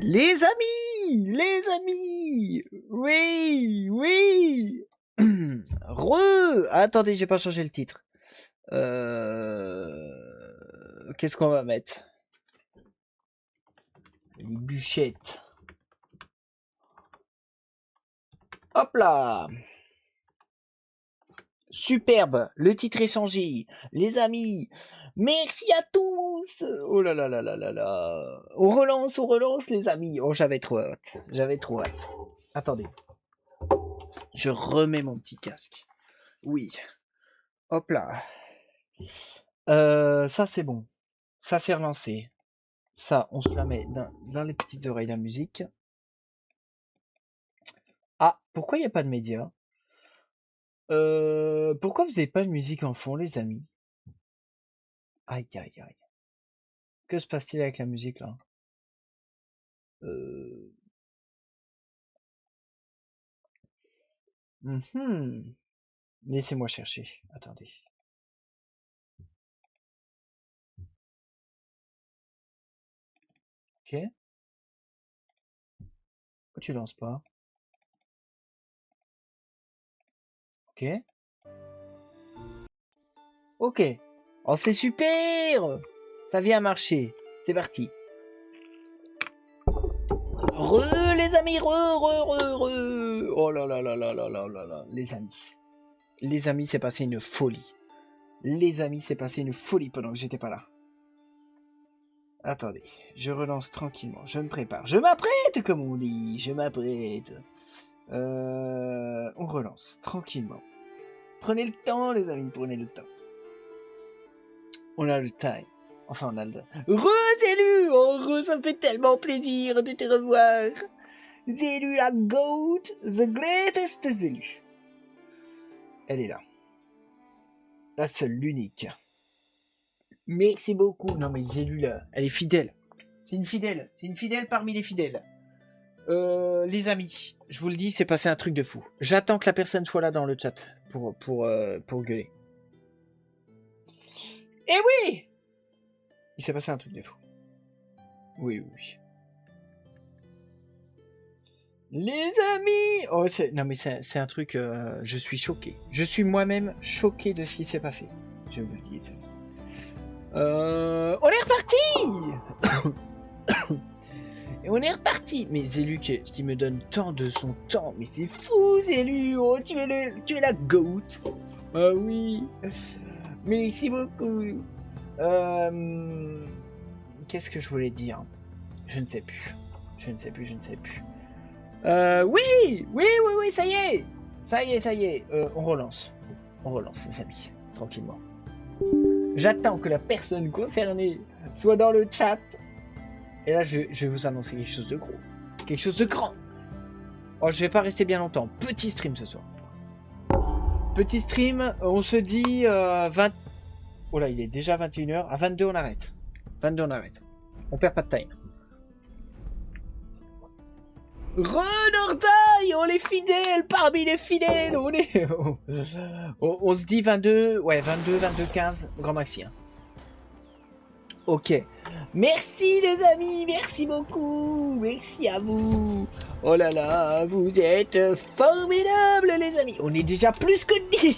Les amis! Les amis! Oui! Oui! Attendez, j'ai pas changé le titre. Qu'est-ce qu'on va mettre? Les bûchettes. Hop là! Superbe! Le titre est changé. Les amis! Merci à tous! Oh là là là là là là! On relance les amis! Oh, j'avais trop hâte. J'avais trop hâte. Attendez. Je remets mon petit casque. Oui. Hop là. Ça c'est bon. Ça c'est relancé. Ça, on se la met dans les petites oreilles la musique. Ah, pourquoi il n'y a pas de médias? Pourquoi vous n'avez pas de musique en fond, les amis? Aïe aïe aïe. Que se passe-t-il avec la musique là? Laissez-moi chercher. Attendez. Ok. Pourquoi tu lances pas? Ok. Ok. Oh, c'est super! Ça vient marcher. C'est parti. Les amis, Oh là là là là là là là là. Les amis. Les amis, c'est passé une folie. Les amis, c'est passé une folie pendant que j'étais pas là. Attendez, je relance tranquillement. Je me prépare. Je m'apprête, comme on dit. Je m'apprête. On relance tranquillement. Prenez le temps, les amis, prenez le temps. On a le time. Enfin, on a le temps. Zélu! Oh, ça me fait tellement plaisir de te revoir. Zélu la GOAT, the greatest Zélu. Elle est là. La seule, l'unique. Merci beaucoup. Non mais Zélu là, elle est fidèle. C'est une fidèle. C'est une fidèle parmi les fidèles. Les amis, je vous le dis, c'est passé un truc de fou. J'attends que la personne soit là dans le chat pour gueuler. Eh oui! Il s'est passé un truc de fou. Oui, oui, oui. Les amis! Oh, non mais c'est un truc... je suis choqué. Je suis moi-même choqué de ce qui s'est passé. Je vous le dis, les amis. On est reparti! Et on est reparti. Mais Zélu qui me donne tant de son temps. Mais c'est fou, Zélu. Oh, tu es la GOAT. Ah oui. Merci beaucoup. Qu'est-ce que je voulais dire? Je ne sais plus. Oui, ça y est. Ça y est. On relance, les amis. Tranquillement. J'attends que la personne concernée soit dans le chat. Et là, je vais vous annoncer quelque chose de gros. Quelque chose de grand. Oh, je vais pas rester bien longtemps. Petit stream ce soir. Petit stream, on se dit 20... Oh là, il est déjà 21h. À 22, on arrête. On perd pas de time. Renordaille, on est fidèles parmi les fidèles. On se dit 22, ouais, 22, 15, grand maxi. Hein. Ok. Merci les amis, merci beaucoup. Merci à vous. Oh là là, vous êtes formidables les amis. On est déjà plus que 10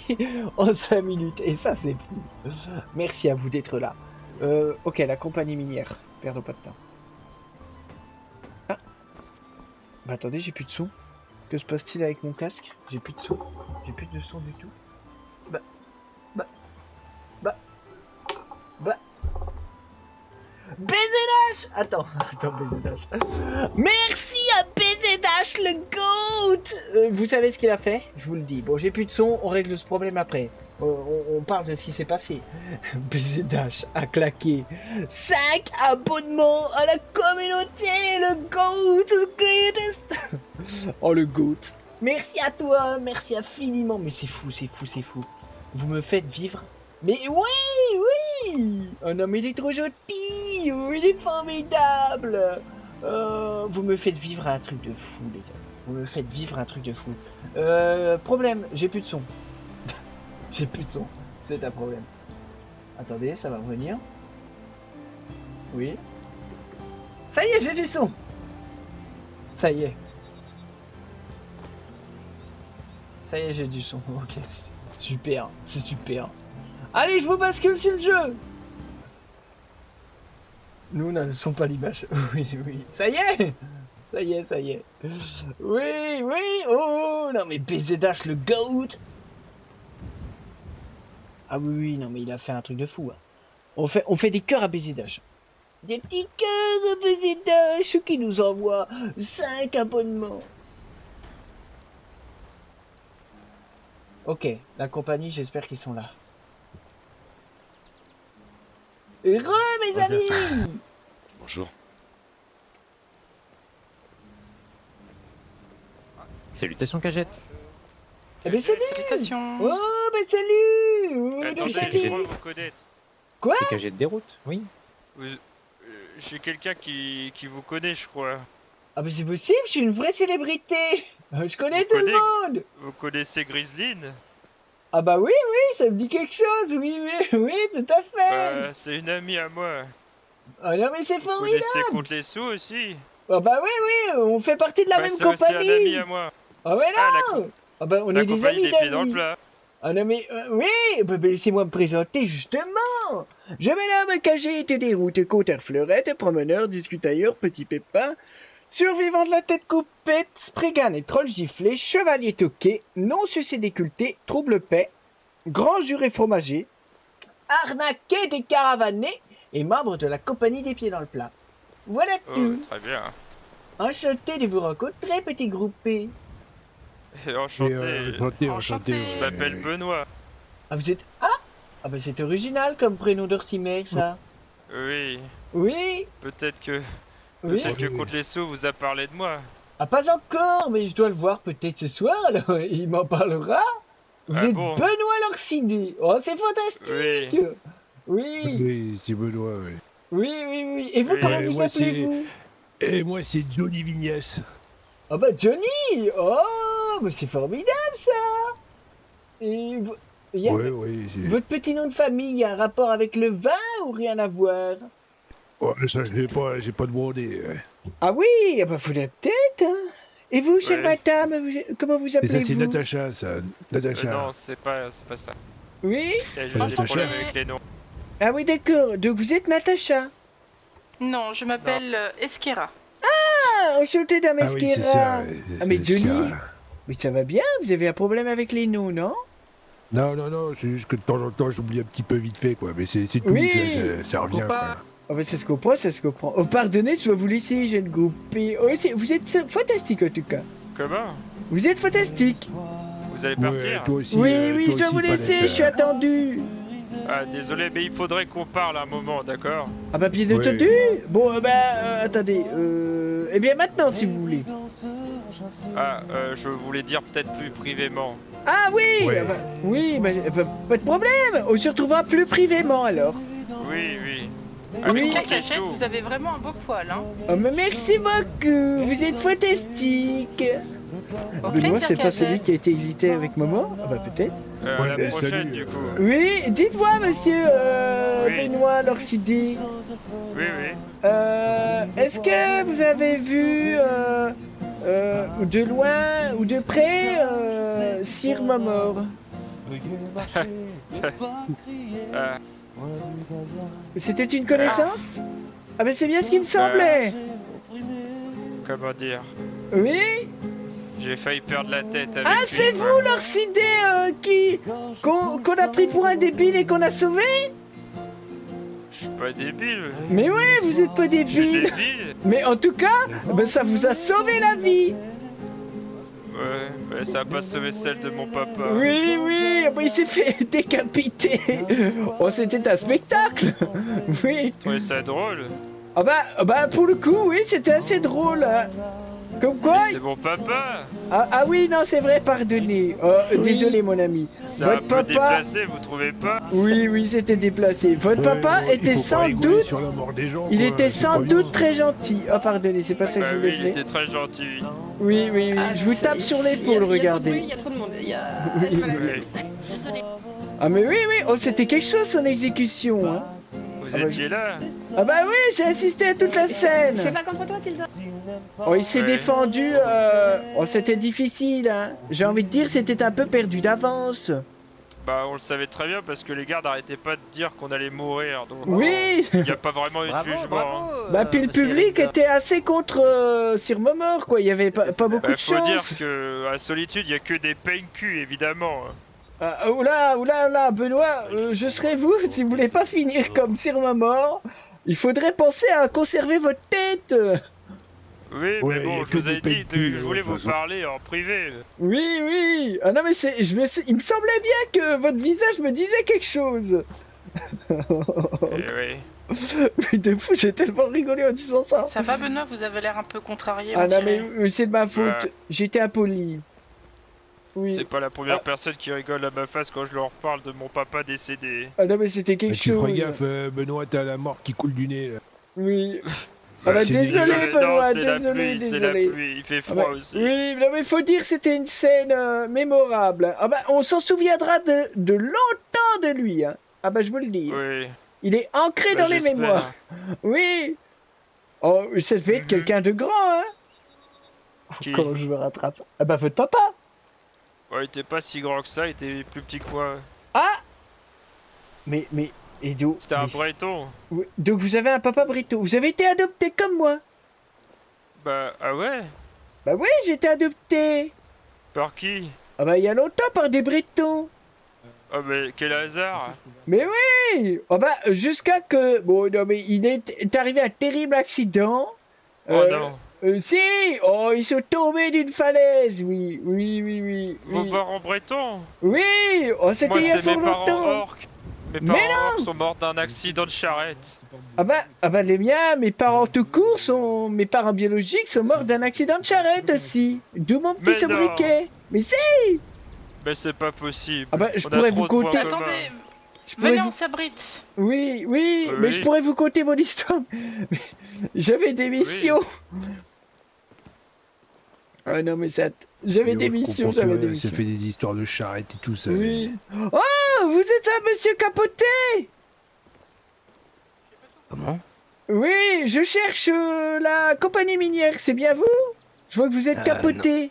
en 5 minutes. Et ça c'est fou. Merci à vous d'être là. Ok, la compagnie minière. Perdons pas de temps. Ah. Bah attendez, j'ai plus de son. Que se passe-t-il avec mon casque? J'ai plus de son. J'ai plus de son du tout. Bah. BZH! Attends, BZH. Merci à BZH, le GOAT! Vous savez ce qu'il a fait? Je vous le dis. Bon, j'ai plus de son, on règle ce problème après. On parle de ce qui s'est passé. BZH a claqué 5 abonnements à la communauté, le GOAT, the greatest! Oh, le GOAT. Merci à toi, merci infiniment. Mais c'est fou. Vous me faites vivre. Mais oui! Oh non, mais il est trop gentil! Il est formidable! Vous me faites vivre un truc de fou, les amis. Problème, j'ai plus de son. C'est un problème. Attendez, ça va revenir. Oui. Ça y est, j'ai du son! Ça y est. Ça y est, j'ai du son. Ok, c'est super. C'est super. Allez, je vous bascule sur le jeu. Nous ne sont pas l'image. Oui, oui. Ça y est. Ça y est, ça y est. Oui, oui. Oh, non mais BZH le GOAT. Ah oui, oui, non mais il a fait un truc de fou. Hein. On fait des cœurs à BZH. Des petits cœurs à BZH qui nous envoient 5 abonnements. Ok, la compagnie, j'espère qu'ils sont là. Heureux, mes amis. Bonjour. Salutations, Cagette. Eh ben salut. Salutations. Oh, ben salut. Oh, Attendez, salut. je crois vous connaître. Quoi? C'est Cagette des routes, oui. J'ai quelqu'un qui vous connaît, je crois. Ah ben c'est possible, je suis une vraie célébrité. Je connais tout le monde. Vous connaissez Grizzline? Ah bah oui, oui, ça me dit quelque chose, oui, oui, oui, tout à fait. C'est une amie à moi. Ah non mais c'est Vous formidable. connaissez Contre les sous aussi? Ah bah oui, oui, on fait partie de la même c'est aussi compagnie. un ami à moi. Ah mais non. Ah bah on La est des compagnie amis des pieds dans le d'amis. plat. Ah non mais oui, bah, laissez-moi me présenter justement. Je me nomme Cagette des routes, Côte Fleurette, promeneur, discutailleur, petit pépin, survivant de la tête coupette, sprigane et troll giflé, chevalier toqué, non sucé déculté, trouble paix, grand juré fromager, arnaqué des caravanés et membre de la compagnie des pieds dans le plat. Voilà Oh, tout. très bien. Enchanté de vous rencontrer, petit groupé. Enchanté. Enchanté. Je m'appelle Benoît. Ah vous êtes... Ah bah c'est original comme prénom d'Orsimer, ça. Oui. Oui, Peut-être que oui. Contre les sous vous a parlé de moi. Ah pas encore, mais je dois le voir peut-être ce soir, alors il m'en parlera. Vous Ah êtes bon? Benoît Lorcidé. Oh c'est fantastique. Oui. Oui, Oui, c'est Benoît, oui. oui, oui, oui. Et vous, Oui. comment Ouais, vous moi, appelez-vous? Et moi, c'est Johnny Vignas. Ah bah Johnny. Oh, mais c'est formidable ça. Et vous... il y a- Oui, c'est... Votre petit nom de famille, il y a un rapport avec le vin ou rien à voir? Oh, ça, j'ai pas demandé. Ah oui, ah bah faudrait peut-être. Hein. Et vous, chère Ouais. madame, comment vous Et ça, c'est appelez-vous? Natacha, ça. Natacha. Non, c'est pas ça. Oui. Il y a juste des Natacha. problèmes avec les noms. Ah oui, d'accord. Donc vous êtes Natacha. Non, je m'appelle Esquera. Ah, enchanté dame Ah oui, c'est Esquera. ça. Ah, mais c'est Johnny. ça. Mais ça va bien, vous avez un problème avec les noms, non? Non, c'est juste que de temps en temps, j'oublie un petit peu vite fait, quoi. Mais c'est tout, Oui. ça revient, quoi. Ah bah ça se comprend, ça se comprend. Oh pardonnez, je dois vous laisser, jeune groupé. Oh, vous êtes fantastique en tout cas. Comment? Vous êtes fantastique. Vous allez Ouais, partir? toi aussi, Oui, oui, toi je dois aussi, vous laisser, Palette, je suis attendu. Ah, désolé, mais il faudrait qu'on parle un moment, d'accord? Ah bah bien Oui. entendu. Bon, attendez. Eh bien maintenant, si vous voulez. Ah, je voulais dire peut-être plus privément. Ah oui, Ouais. ah bah, oui, pas de problème. On se retrouvera plus privément alors. Oui, oui. En Oui. tout cas, Contre les Cagette, sous. vous avez vraiment un beau poil, hein. Oh, mais merci beaucoup, vous êtes fantastique. Au Benoît, plaisir, c'est pas celui Cagette. qui a été existé avec maman? Ah bah peut-être. Ouais, La mais prochaine, salut, du coup. Oui, dites-moi, monsieur Oui. Benoît Lorcidé, Oui, oui. est-ce que vous avez vu de loin ou de près Sir Mamor? Ah, C'était une connaissance? Ah ben c'est bien ce qui me semblait. comment dire? Oui? J'ai failli perdre la tête avec Ah, lui, c'est quoi. vous Lorcidé qu'on a pris pour un débile et qu'on a sauvé? Je suis pas débile. Mais oui, vous êtes pas Je suis débile. débile. Mais en tout cas, ben ça vous a sauvé la vie. Ouais, mais ça a pas sauvé celle de mon papa. Oui, oui, ah bah, il s'est fait décapiter. Oh, c'était un spectacle. Oui. Vous trouvez ça drôle? Ah bah pour le coup, oui, c'était assez drôle. Hein. Comme quoi... Mais c'est mon papa. Ah oui, non, c'est vrai, pardonnez. Désolé, mon ami. C'est un Votre peu papa... déplacé, vous trouvez pas? Oui, oui, c'était déplacé. Votre papa Ouais, était il faut pas sans rigoler doute... sur la mort des gens, Il quoi, était c'est sans pas doute bien. très gentil. Oh, pardonnez, c'est pas ça que je Bah voulais oui, il faire. était très gentil. Oui, oui, oui. Je vous tape sur l'épaule, regardez. Il y a trop de monde. Il y a... Oui. Oui. Désolé. Ah mais oui, oui, oh, c'était quelque chose son exécution. Hein. vous Ah bah, étiez là. Ah bah oui, j'ai assisté à toute la scène. C'est pas contre toi, Tilda. Oh, il s'est Ouais. défendu, oh, c'était difficile, hein. J'ai envie de dire, c'était un peu perdu d'avance. Bah, on le savait très bien parce que les gardes arrêtaient pas de dire qu'on allait mourir. Donc, Oui. il n'y a pas vraiment eu de Bravo, jugement. bravo. Hein. Bah puis le monsieur public Eric. était assez contre Sir Momor, quoi. Il y avait pas beaucoup Bah, de faut chance. dire que à Solitude, il y a que des pain-cul, évidemment. Oula, Benoît, je serai vous si vous voulez pas finir comme Sir Momor. Il faudrait penser à conserver votre tête. Oui, Ouais, mais y a bon, que je vous des avais dit que pain-cul, je voulais de toute vous façon. parler en privé. Oui. Ah non mais il me semblait bien que votre visage me disait quelque chose. Eh oui. Mais de fou, j'ai tellement rigolé en disant ça. Ça va, Benoît? Vous avez l'air un peu contrarié. Ah on non dirait. mais c'est de ma faute. Ouais. J'étais impoli. Oui. C'est pas la première Ah. personne qui rigole à ma face quand je leur parle de mon papa décédé. Ah non mais c'était quelque Mais tu chose. ferais gaffe, Benoît, t'as la mort qui coule du nez. Là. Oui. Ah bah C'est désolé dégueulasse. Benoît, Non, c'est la désolé, pluie, c'est la désolé. pluie, il fait Ah froid bah, aussi. oui, non mais faut dire que c'était une scène mémorable. Ah bah on s'en souviendra de longtemps de lui. Hein. Ah bah je vous le dis. Oui. Il est ancré Bah, dans les j'espère. mémoires. Oui. Oh, ça devait être Mhm. quelqu'un de grand, hein. Qui Comment je me rattrape? Ah bah votre papa. Ouais, il était pas si grand que ça, il était plus petit que moi. Mais et donc. C'était un mais- breton. oui, donc vous avez un papa breton. Vous avez été adopté comme moi. Bah, ah ouais? Bah oui, j'ai été adopté. Par qui? Ah bah il y a longtemps par des bretons. Ah mais quel hasard! Mais oui! Oh bah, jusqu'à que... Bon, non, mais il est arrivé un terrible accident. Oh non! Si! Oh, ils sont tombés d'une falaise, oui. Vos parents bretons? Oui! Oh, c'était Moi il y a c'est fort mes parents longtemps. orques! Mes Mais parents orques sont morts d'un accident de charrette! Ah bah, les miens, mes parents tout court sont... Mes parents biologiques sont morts d'un accident de charrette aussi. D'où mon petit Mais non. sobriquet. Mais si! Mais c'est pas possible! Ah bah, je On a pourrais trop vous de points conter... communs. Attendez, Je pourrais venez, vous- on s'abrite. Oui, Oui. mais je pourrais vous conter mon histoire. J'avais des missions. Ah non, mais ça... J'avais des missions, j'avais des missions. Ça fait des histoires de charrettes et tout ça. Oui. Oh, vous êtes un monsieur capoté? Comment? Oui, je cherche la compagnie minière, c'est bien vous? Je vois que vous êtes capoté.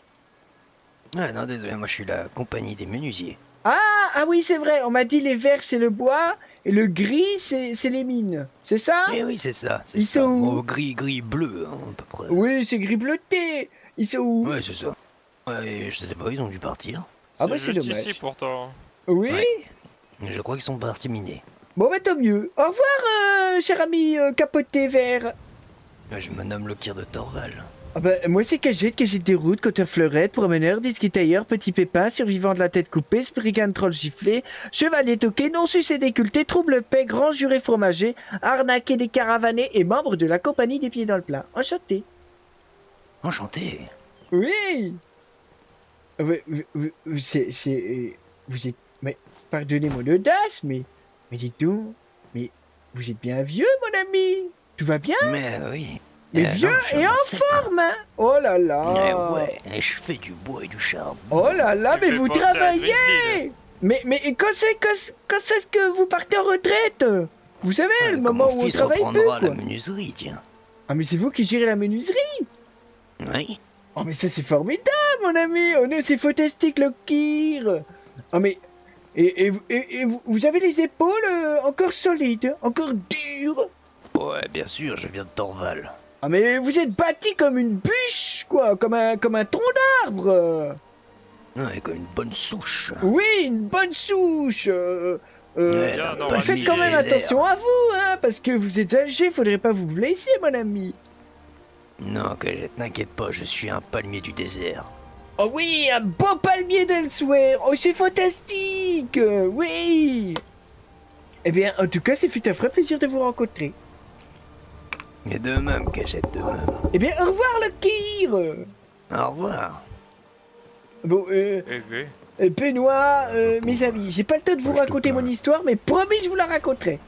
Ah non, désolé, moi je suis la compagnie des menuisiers. Ah oui, c'est vrai, on m'a dit les verts c'est le bois et le gris c'est les mines. C'est ça? Eh oui, c'est ça. c'est Ils ça. sont où? Oh, gris, bleu, hein, à peu près. Oui, c'est gris bleuté. Ils sont où? Ouais, c'est ça. Ouais, je sais pas, ils ont dû partir. Ah bah, c'est juste dommage. ici pourtant. Oui. Ouais. Je crois qu'ils sont partis miner. Bon bah tant mieux. Au revoir, cher ami capoté vert. Je me nomme le Kir de Torval. Ah bah, moi c'est Cagette des routes, coteur fleurette, promeneur, discutailleur, petit pépin, survivant de la tête coupée, sprigane troll giflé, chevalier toqué, non sucé déculté, trouble paix, grand juré fromager, arnaqué des caravanés et membre de la compagnie des pieds dans le plat. Enchanté. Enchanté. Oui. Vous êtes... Mais pardonnez mon audace, mais dites donc, mais vous êtes bien vieux mon ami. Tout va bien? Mais oui. Mais non, vieux je suis et un en ancêtre. forme, hein. Oh là là. Ouais, et je fais du bois et du charbon. Oh là là, Tu mais fais vous penser à travaillez. Grizzly, Mais quand c'est que vous partez en retraite? Vous savez, le Quand moment mon où on fils travaille peu, reprendra quoi. la menuiserie, tiens. Ah mais c'est vous qui gérez la menuiserie? Oui. Oh mais ça c'est formidable mon ami. Oh non, c'est fantastique le kir. Oh mais... Et vous avez les épaules encore solides, encore dures. Ouais, bien sûr, je viens de Torval. Ah mais vous êtes bâti comme une bûche, quoi, comme un tronc d'arbre. Ouais, comme une bonne souche. Oui, une bonne souche. Ouais, bien, dans non, le Faites milieu quand même des attention airs. à vous, hein, parce que vous êtes âgé, faudrait pas vous blesser, mon ami. Non, que t'inquiète pas, je suis un palmier du désert. Oh oui, un beau palmier d'Elsewhere. Oh, c'est fantastique. Oui. Eh bien, en tout cas, c'est fut un vrai plaisir de vous rencontrer. Et de même, Cagette, de même. Eh bien, au revoir, le kir. Au revoir. Bon, Eh oui. Benoît, mes amis, j'ai pas le temps de vous Ouais, je te raconter plains. mon histoire, mais promis, je vous la raconterai.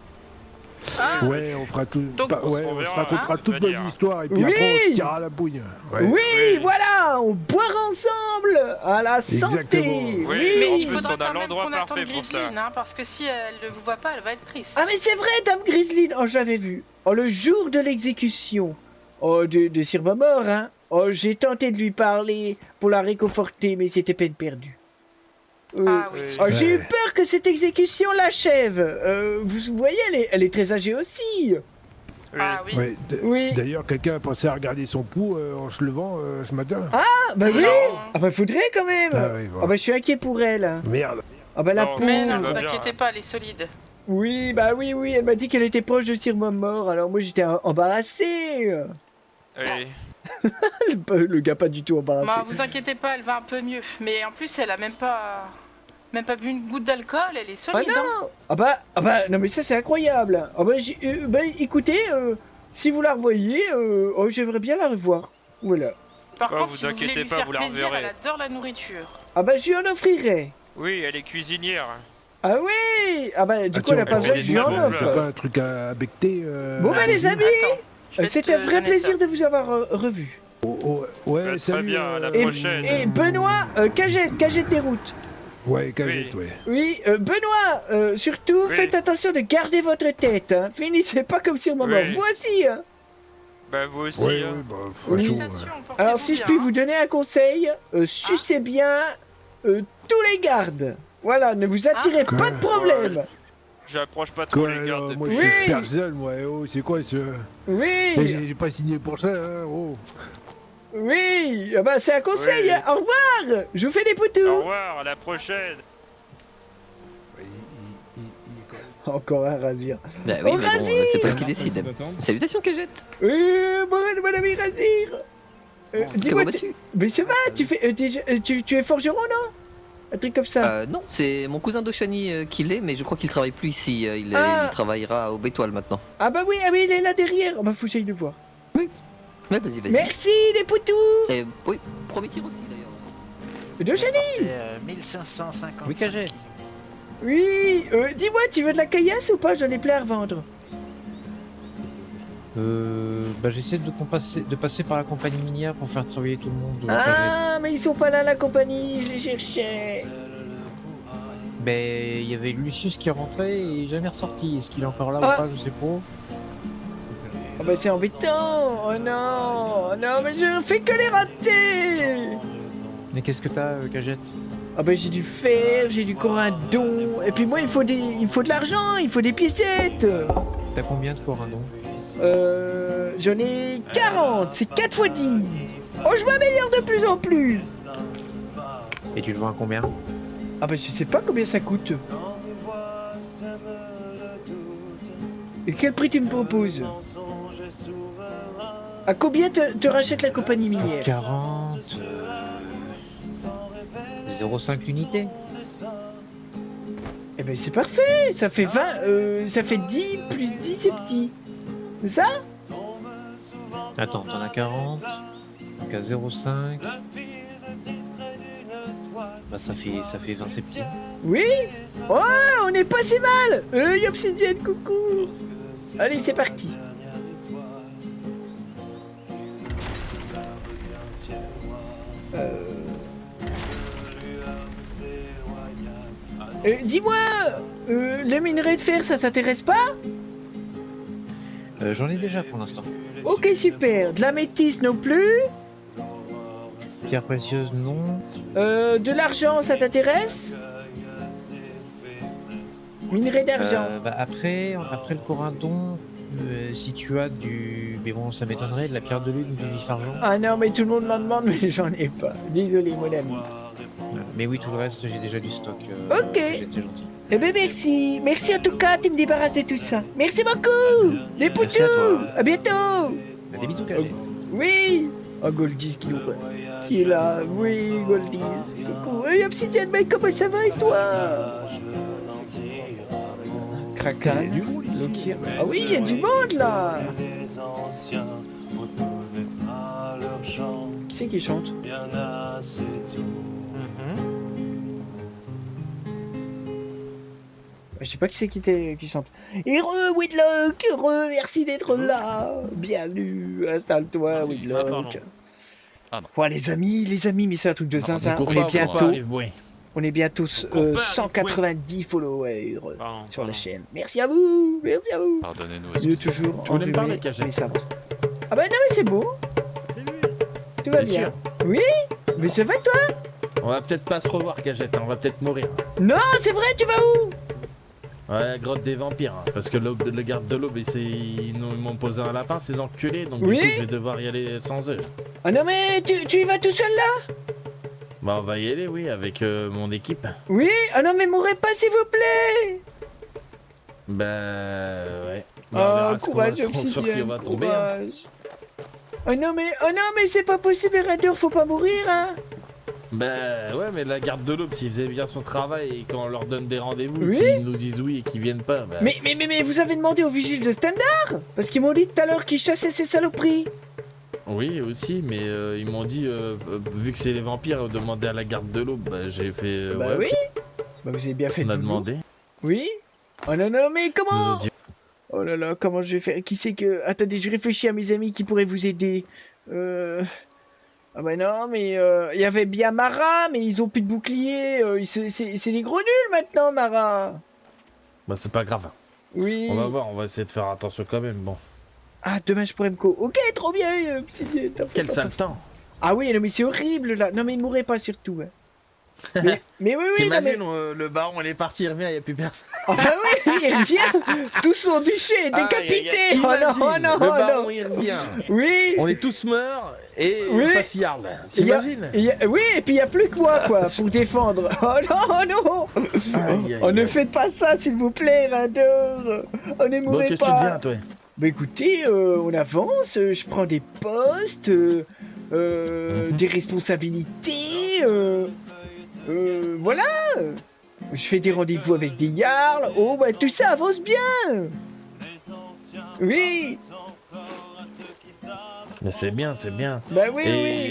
Ah, Ouais, on fera tout. Donc, pas- on ouais, se on se reverra, racontera hein, toute tu vas notre dire. histoire et puis Oui. après on se tirera la bouille. Ouais. Oui, Oui. voilà, on boira ensemble à la santé. Exactement. Oui, mais en il plus, faudra on a quand même l'endroit qu'on parfait attende pour ça. Grizzly, hein, parce que si elle ne vous voit pas, elle va être triste. Ah mais c'est vrai, Dame Grizzly. Oh, je l'avais vu. Oh, le jour de l'exécution. Oh, de Sir Momor, hein. Oh, j'ai tenté de lui parler pour la réconforter, mais c'était peine perdue. Ah oui. Oh, j'ai eu Ouais. peur que cette exécution l'achève. Vous voyez, elle est très âgée aussi. Oui. Ah oui. Ouais, Oui. D'ailleurs, quelqu'un a pensé à regarder son pouls en se levant ce matin. Ah bah oui. Non. Ah bah faudrait quand même. Ah oui, voilà. Ah bah je suis inquiet pour elle. Merde. Ah bah la Non, Mais pauvre. ne va vous bien, inquiétez hein. pas, elle est solide. Oui, bah oui, elle m'a dit qu'elle était proche de Sir Momor, alors moi j'étais embarrassé. Oui. Le gars pas du tout embarrassé. Bah, vous inquiétez pas, elle va un peu mieux. Mais en plus, elle a même pas bu une goutte d'alcool, elle est solide. hein. Ah bah, non mais ça c'est incroyable. Ah bah, écoutez, si vous la revoyez, oh, j'aimerais bien la revoir. Voilà. Par Oh, contre, vous si vous voulez inquiétez lui pas, faire vous la plaisir, reverrez. elle adore la nourriture. Ah bah je lui en offrirai. Oui, elle est cuisinière. Ah oui. Ah bah du coup tiens, elle a pas on besoin va que je lui en demander offre. C'est pas un truc à becter. Bon bah les amis, Attends, je vais c'était te un vrai donner plaisir ça. de vous avoir revu. Ouais, Très salut. bien, à la Et, prochaine. et Benoît, cagette des routes. Ouais, cagette, Oui. ouais. Oui, Benoît, surtout Oui. faites attention de garder votre tête. Hein. Finissez pas comme Sir Momor. Oui. Vous aussi. Hein. Bah, vous aussi. Ouais, hein. ouais, bah, de toute Oui. façon, Félicitations, portez-vous Alors si je bien, puis hein. vous donner un conseil, sucez bien tous les gardes. Voilà, ne vous attirez Quoi pas de problème. J'approche pas trop quoi, les gardes alors, depuis. moi je Oui. suis personne, moi. Oh, c'est quoi ce. Oui, J'ai pas signé pour ça, hein. Oh. oui, ah bah c'est un conseil. Oui. Hein. Au revoir. Je vous fais des Au poutous. revoir, à la prochaine. Il est quand même- Encore un Razir. Bah oui, Oh, mais bon, vas-y. c'est pas lui qui décide. Salutations, Cagette. Bon ami Razir. Dis-moi, Comment vas-tu? mais ça va, tu fais tu es forgeron, non? Un truc comme ça. Non, c'est mon cousin d'Oshani qui l'est, mais je crois qu'il travaille plus ici. Il travaillera au Bétoile maintenant. Ah bah oui, il est là derrière. Oh bah faut que j'aille le voir. Ouais, vas-y, vas-y. Merci les poutous. Et oui, premier tir aussi d'ailleurs. De Chani. C'est 1550. Oui, Cagette. Oui, dis-moi, tu veux de la caillasse ou pas? J'en ai plein à revendre. Bah j'essaie de passer par la compagnie minière pour faire travailler tout le monde. Ah, mais ils sont pas là la compagnie, je les cherchais. Ben il y avait Lucius qui rentrait et jamais ressorti. Est-ce qu'il est encore là Ah. ou pas? Je sais pas. Ah bah c'est embêtant. Oh non, non mais je fais que les rater. Mais qu'est-ce que t'as, Cagette? Ah bah j'ai du fer, j'ai du corindon. Et puis moi il faut de l'argent, il faut des piécettes. T'as combien de corindons? J'en ai 40, c'est 4 fois 10. Oh, je m'améliore de plus en plus. Et tu le vends à combien? Ah bah je sais pas combien ça coûte. Et quel prix tu me proposes? À combien te rachète la compagnie minière? 40... 0,5 l'unité. Eh ben c'est parfait, ça fait 20, ça fait 10 plus 10 c'est petit. C'est ça? Attends, t'en as 40. Donc à 0,5. Bah ça fait 20 septimes. Oui? Oh, on est pas si mal. Obsidienne, coucou. Allez, c'est parti. Dis-moi, le minerai de fer, ça t'intéresse pas? J'en ai déjà pour l'instant. Ok, super. De la métisse non plus? Pierre précieuse, non. De l'argent, ça t'intéresse? Minerai d'argent. Bah après le corindon, si tu as du... Mais bon, ça m'étonnerait, de la pierre de lune ou du vif-argent. Ah non, mais tout le monde m'en demande, mais j'en ai pas. Désolé, mon ami. Mais oui, tout le reste, j'ai déjà du stock. Ok. J'étais gentil. Eh ben merci. Merci en tout cas, tu me débarrasses de tout ça. Merci beaucoup. Les Merci à poutous. toi. À bientôt. Bah, des bisous, Cagette. Oui. Oh, Goldis qui est là. Oui, Goldis. Coucou. Hey, Obsidian, mec, comment ça va et toi? Krakan. Lokir. Ah oui, il y a du monde là. Qui c'est qui chante? Je sais pas qui c'est qui chante. Heureux Whitlock, heureux, merci d'être là. Bienvenue, installe-toi Merci. Whitlock. Ah, non. Ouais, les amis, mais c'est un truc de zinzin. cours On pas, est bientôt, ouais. on est bientôt court pas, 190 followers Pardon, sur la pardon. chaîne. Merci à vous, merci à vous. Pardonnez-nous. Mieux toujours. Tu voulais me parler, enrhumé, Cagette? mais ça avance. Ah bah non mais c'est beau. Tout va Bien bien. sûr. Oui, mais c'est vrai toi. On va peut-être pas se revoir, Cagette, hein, on va peut-être mourir. Non, c'est vrai, tu vas où? Ouais, grotte des vampires, hein, parce que le garde de l'aube, ils m'ont posé un lapin, ces enculés, donc Oui. du coup je vais devoir y aller sans eux. Ah non mais tu y vas tout seul là? Bah on va y aller, oui, avec mon équipe. Oui. Ah non mais mourrez pas s'il vous plaît. Bah ouais. Bah, on verra Oh ce qu'on courage va- sur qui on Obsidienne, va tomber. hein. courage. Oh non mais c'est pas possible Erator, faut pas mourir hein. Bah ouais, mais la garde de l'aube, s'il faisait bien son travail et quand on leur donne des rendez-vous, Oui. qu'ils nous disent oui et qu'ils viennent pas, bah... Mais vous avez demandé aux vigiles de Standard? Parce qu'ils m'ont dit tout à l'heure qu'ils chassaient ces saloperies. Oui, aussi, mais ils m'ont dit, vu que c'est les vampires, demander à la garde de l'aube, bah j'ai fait... Bah ouais, oui. Bah vous avez bien fait on de a nous. demandé. Oui. Oh non non mais Ils nous comment? ont dit- Oh là là, comment je vais faire? Qui c'est que... Attendez, je réfléchis à mes amis qui pourraient vous aider. Ah bah non, mais il y avait bien Mara, mais ils ont plus de bouclier. C'est des gros nuls maintenant, Mara. Bah c'est pas grave. Oui. On va voir, on va essayer de faire attention quand même, bon. Ah, demain je pourrais me co. Ok, trop bien, c'est bien. Quel sale temps. Ah oui, non mais c'est horrible là. Non mais il mourrait pas surtout. Hein. mais oui, oui, non mais... T'imagines, le baron il est parti, il revient, il n'y a plus personne. Ah bah oui, il revient. Tout son duché est décapité. Aïe, aïe, aïe. Oh non, Imagine, non, le non. baron il revient. Oui. On est tous morts et Oui. on passe Yarl. Il y a- T'imagines Oui, et puis il y a plus que moi, quoi, pour défendre. Oh non, non. Aïe, aïe, Oh, ne aïe. faites pas ça, s'il vous plaît, Rador. Oh, ne Bon, mourrez qu'est-ce que tu deviens, pas. toi? Bah écoutez, on avance, je prends des postes, des responsabilités, voilà. Je fais des rendez-vous avec des Jarls. Oh, bah tout ça avance bien. Oui. Mais c'est bien, c'est bien. Bah oui, oui.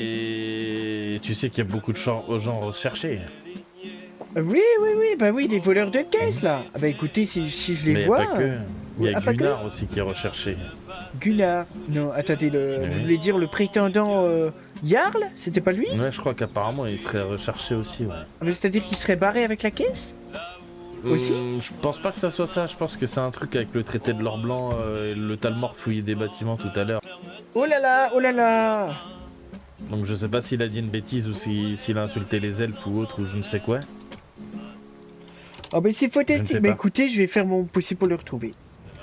Et tu sais qu'il y a beaucoup de gens recherchés. Oui, oui, oui, bah oui, des voleurs de caisse, là. Ah bah écoutez, si je les Mais vois... pas que. Il y a Ah, pas que. Gunnar aussi qui est recherché. Gunnar. Non, attendez, Oui. vous voulez dire le prétendant Jarl? C'était pas lui? Ouais, je crois qu'apparemment il serait recherché aussi. Ouais. Ah, mais c'est-à-dire qu'il serait barré avec la caisse? Aussi? Je pense pas que ça soit ça, je pense que c'est un truc avec le traité de l'or blanc et le Talmor fouiller des bâtiments tout à l'heure. Oh là là, oh là là. Donc je sais pas s'il a dit une bêtise ou s'il a insulté les elfes ou autre ou je ne sais quoi. Ah bah s'il faut ne tester, sais bah pas. écoutez, je vais faire mon possible pour le retrouver.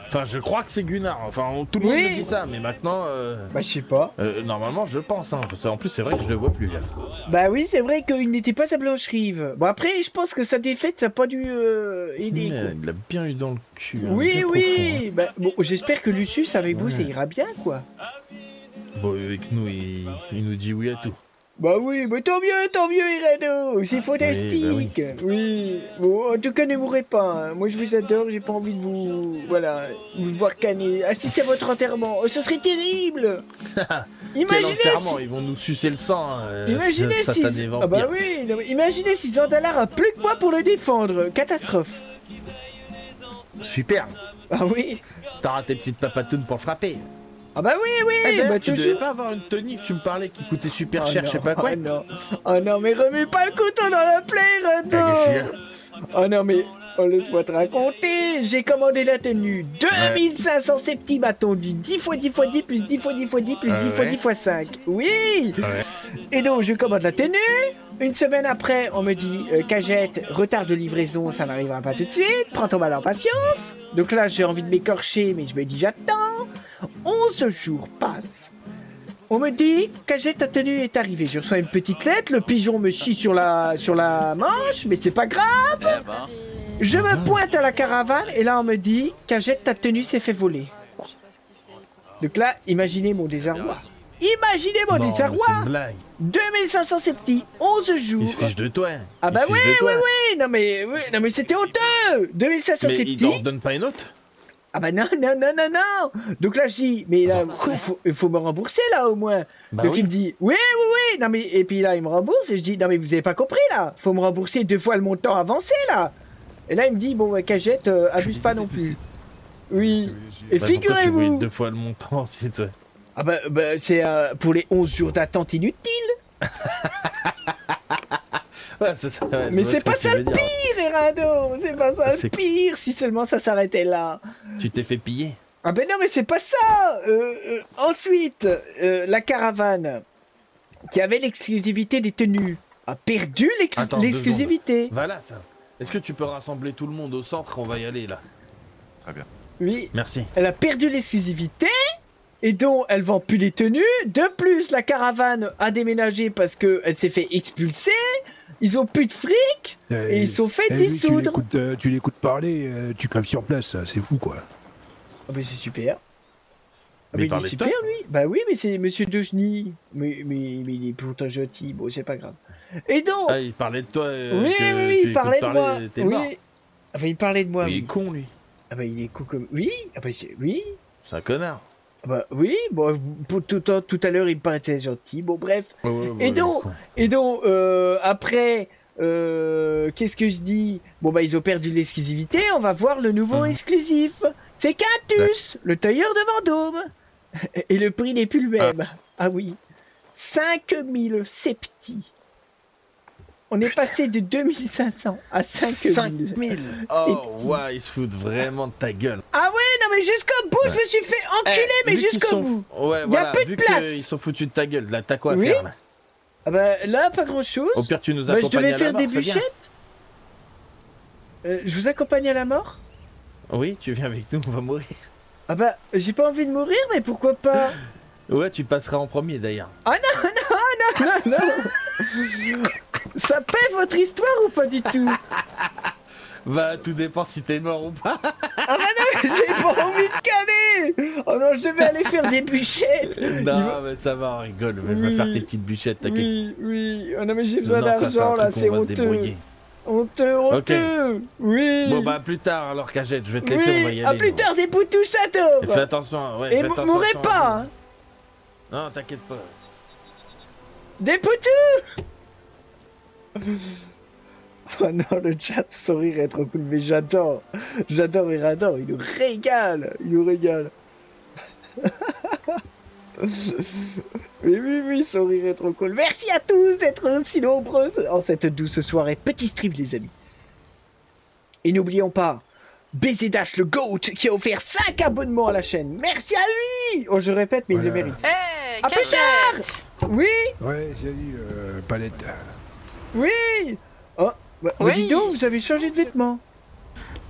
Enfin je crois que c'est Gunnar, enfin tout le monde Oui. me dit ça, mais maintenant... Bah je sais pas. normalement je pense, hein, parce qu'en plus c'est vrai que je le vois plus là. Bah oui, c'est vrai qu'il n'était pas à Blanche-Rive. Bon après, je pense que sa défaite, ça a pas dû aider. quoi. Il l'a bien eu dans le cul. hein, Oui, bien oui. Bah bon, j'espère que Lucius avec vous, Ouais. ça ira bien, quoi. profond. Bon avec nous il nous dit oui à tout. Bah oui, mais tant mieux, Irado, c'est fantastique. Oui, bon, en tout cas, ne mourrez pas. hein. Moi, je vous adore, j'ai pas envie de vous, voilà, vous voir canner. Assistez à votre enterrement, oh, ce serait terrible. Quel Imaginez enterrement, si, ils vont nous sucer le sang. Hein, imaginez si, satanés ah bah vampires. oui, non, mais imaginez si Zandalar a plus que moi pour le défendre. Catastrophe. Super. Ah oui, T'auras tes petites papatounes pour le frapper. ah bah oui, D'ailleurs, bah tu devais toujours. pas avoir une tenue que tu me parlais qui coûtait super Oh cher, non, je sais pas quoi. Oh non, mais remets pas le couteau dans la plaie, Ah, qu'est-ce qu'il y a Irado. Oh non, mais oh, laisse-moi te raconter. J'ai commandé la tenue 2500 septimatons du 10 x 10 x 10 plus 10 x 10 x 10 plus 10 x 10 x 5. Oui. Ouais. Et donc, je commande la tenue. Une semaine après, on me dit Cagette, retard de livraison, ça n'arrivera pas tout de suite. Prends ton mal en patience. Donc là, j'ai envie de m'écorcher, mais je me dis j'attends. 11 jours passent. On me dit Cagette, ta tenue est arrivée. Je reçois une petite lettre, le pigeon me chie sur la manche, mais c'est pas grave. Je me pointe à la caravane et là on me dit Cagette, ta tenue s'est fait voler. Donc là, imaginez mon désarroi. Imaginez mon Non, mais c'est désarroi. une blague. 2500 septis, 11 Il jours. se fiche de toi. Ah Il bah se fiche oui, de toi. oui, non mais c'était honteux. 2500 Mais il septis. t'en redonne pas une autre? Ah bah non. Donc là je dis, mais là, il faut me rembourser là au moins. Bah Donc oui. il me dit, oui. Non mais, et puis là il me rembourse et je dis, non mais vous avez pas compris là. Faut me rembourser 2 fois le montant avancé là. Et là, il me dit, bon, Cagette, abuse pas non plus. Oui. Et Bah, pourquoi tu voulais figurez-vous... 2 fois le montant, c'est... Ah bah, c'est pour les 11 jours d'attente inutiles. Ouais, c'est ça, ouais, Mais je vois c'est ce pas que tu ça veux le dire. pire, Erado. C'est pas ça le C'est- pire. Si seulement ça s'arrêtait là. Tu t'es fait piller. Ah ben non, mais c'est pas ça. Ensuite, la caravane qui avait l'exclusivité des tenues a perdu Attends, 2 l'exclusivité. Voilà, ça. Est-ce que tu peux rassembler tout le monde au centre? On va y aller, là. Très bien. Oui, Merci. elle a perdu l'exclusivité. Et donc, elle vend plus les tenues. De plus, la caravane a déménagé parce qu'elle s'est fait expulser. Ils ont plus de fric. Et ils sont fait dissoudre. Tu l'écoutes parler, tu crèves sur place, ça, c'est fou quoi. Ah ben c'est super. Ah, Mais il il est parlait de super toi. lui. Bah oui, mais c'est Monsieur Dejny. Mais il est pourtant gentil. Bon, c'est pas grave. Et donc, Ah, il parlait de toi. oui, que oui, tu il parlait de écoutes moi. parler, t'es mort. Oui. Ah bah il parlait de moi. Il est Oui. con, lui. Ah bah il est con comme. Oui. Ah bah oui. C'est un connard. Ah bah oui. Bon, pour tout à l'heure il me paraissait gentil. Bon bref. Ouais, ouais, Et ouais, donc, con. Et donc après, qu'est-ce que je dis? Bon bah ils ont perdu l'exclusivité. On va voir le nouveau exclusif. C'est Quintus, le tailleur de Vendôme. Et le prix n'est plus le même. Ah oui. 5000 septis. On est passé de 2500 à 5000. 5000. Oh, ouais, ils se foutent vraiment de ta gueule. Ah ouais, non mais jusqu'au bout, je me suis fait enculer, mais Vu qu'ils jusqu'au sont- bout. Ouais, Y a voilà, plus de vu place. qu'ils sont foutus de ta gueule, là, t'as quoi à Oui. faire, là? Ah bah là, pas grand chose. Au pire, tu nous Bah, je accompagnes devais à la faire mort, des c'est bien. bûchettes. Je vous accompagne à la mort? Oui, tu viens avec nous, on va mourir. Ah bah, j'ai pas envie de mourir, mais pourquoi pas? Ouais, tu passeras en premier, d'ailleurs. Ah non, non, non, non. Ça paie votre histoire ou pas du tout? Va, tout dépend si t'es mort ou pas. Ah bah non, j'ai pas envie de caler. Oh non, je devais aller faire des bûchettes. Non, mais ça va, on rigole. Va Oui. faire tes petites bûchettes, t'inquiète. Oui, oui. Oh non, mais j'ai besoin Non, ça, c'est un d'argent là, truc, c'est on va se honteux. débrouiller. Honteux, honteux. Oui. Bon, bah, à plus tard, alors, Cagette, je vais te laisser, on va y Oui, aller. à plus nous. tard des poutous châteaux. Et fais attention, ouais. Et fais attention mourrez à pas, hein. vous. Non, t'inquiète pas. Des poutous. Oh non, le chat, son rire est trop cool, mais j'adore. J'adore Irador, il nous régale. Il nous régale. Oui, son rire est trop cool. Merci à tous d'être aussi nombreux en cette douce soirée. Petit stream, les amis. Et n'oublions pas, BZH le GOAT qui a offert 5 abonnements à la chaîne. Merci à lui. Oh, je répète, mais il le Voilà. mérite. Hé, À plus Cagette. Oui, Ouais, salut, Palette. oui. Oh, bah, Oui. dis donc, vous avez changé de vêtements.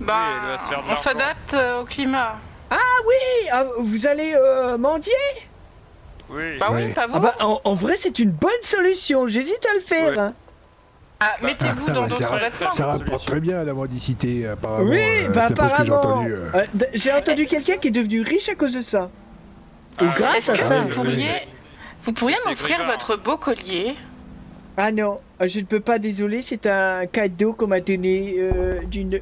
Bah, elle va se faire de on l'argent. s'adapte au climat. Oui, ah, vous allez mendier. Oui. Bah Ouais. oui, pas vous. Ah bah, en vrai, c'est une bonne solution. J'hésite à le faire. Ouais. Hein. Ah, mettez-vous dans Ça d'autres va- vêtements. Ça rapporte très bien la mendicité, apparemment. Oui, bah c'est pas ce que j'ai apparemment. entendu. J'ai entendu quelqu'un qui est devenu riche à cause de ça. Ou Ah, grâce Est-ce à que ça. vous pourriez C'est m'offrir Grégoire. votre beau collier? Ah non, je ne peux pas, désolé, c'est un cadeau qu'on m'a donné d'une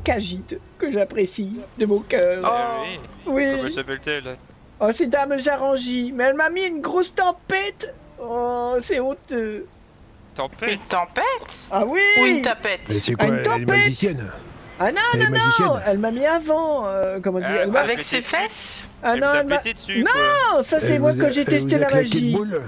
cagite que j'apprécie de mon cœur. Ah oui. Oui. Comment s'appelle-t-elle? Oh, c'est Dame Jarangi, mais elle m'a mis une grosse tempête. Oh, c'est honteux. Tempête. Une tempête? Ah oui. Ou une tapette? Mais c'est quoi, une elle est tempête. magicienne? Ah non, Elle est non, magicienne. elle m'a mis avant. Comment dire, Ah, elle m'a- Avec pété ses dessus. fesses? Ah Elle non, vous a elle m'a... pété dessus, Non, quoi. ça c'est Elle moi vous quand a- j'ai elle testé vous a la claqué une magie. boule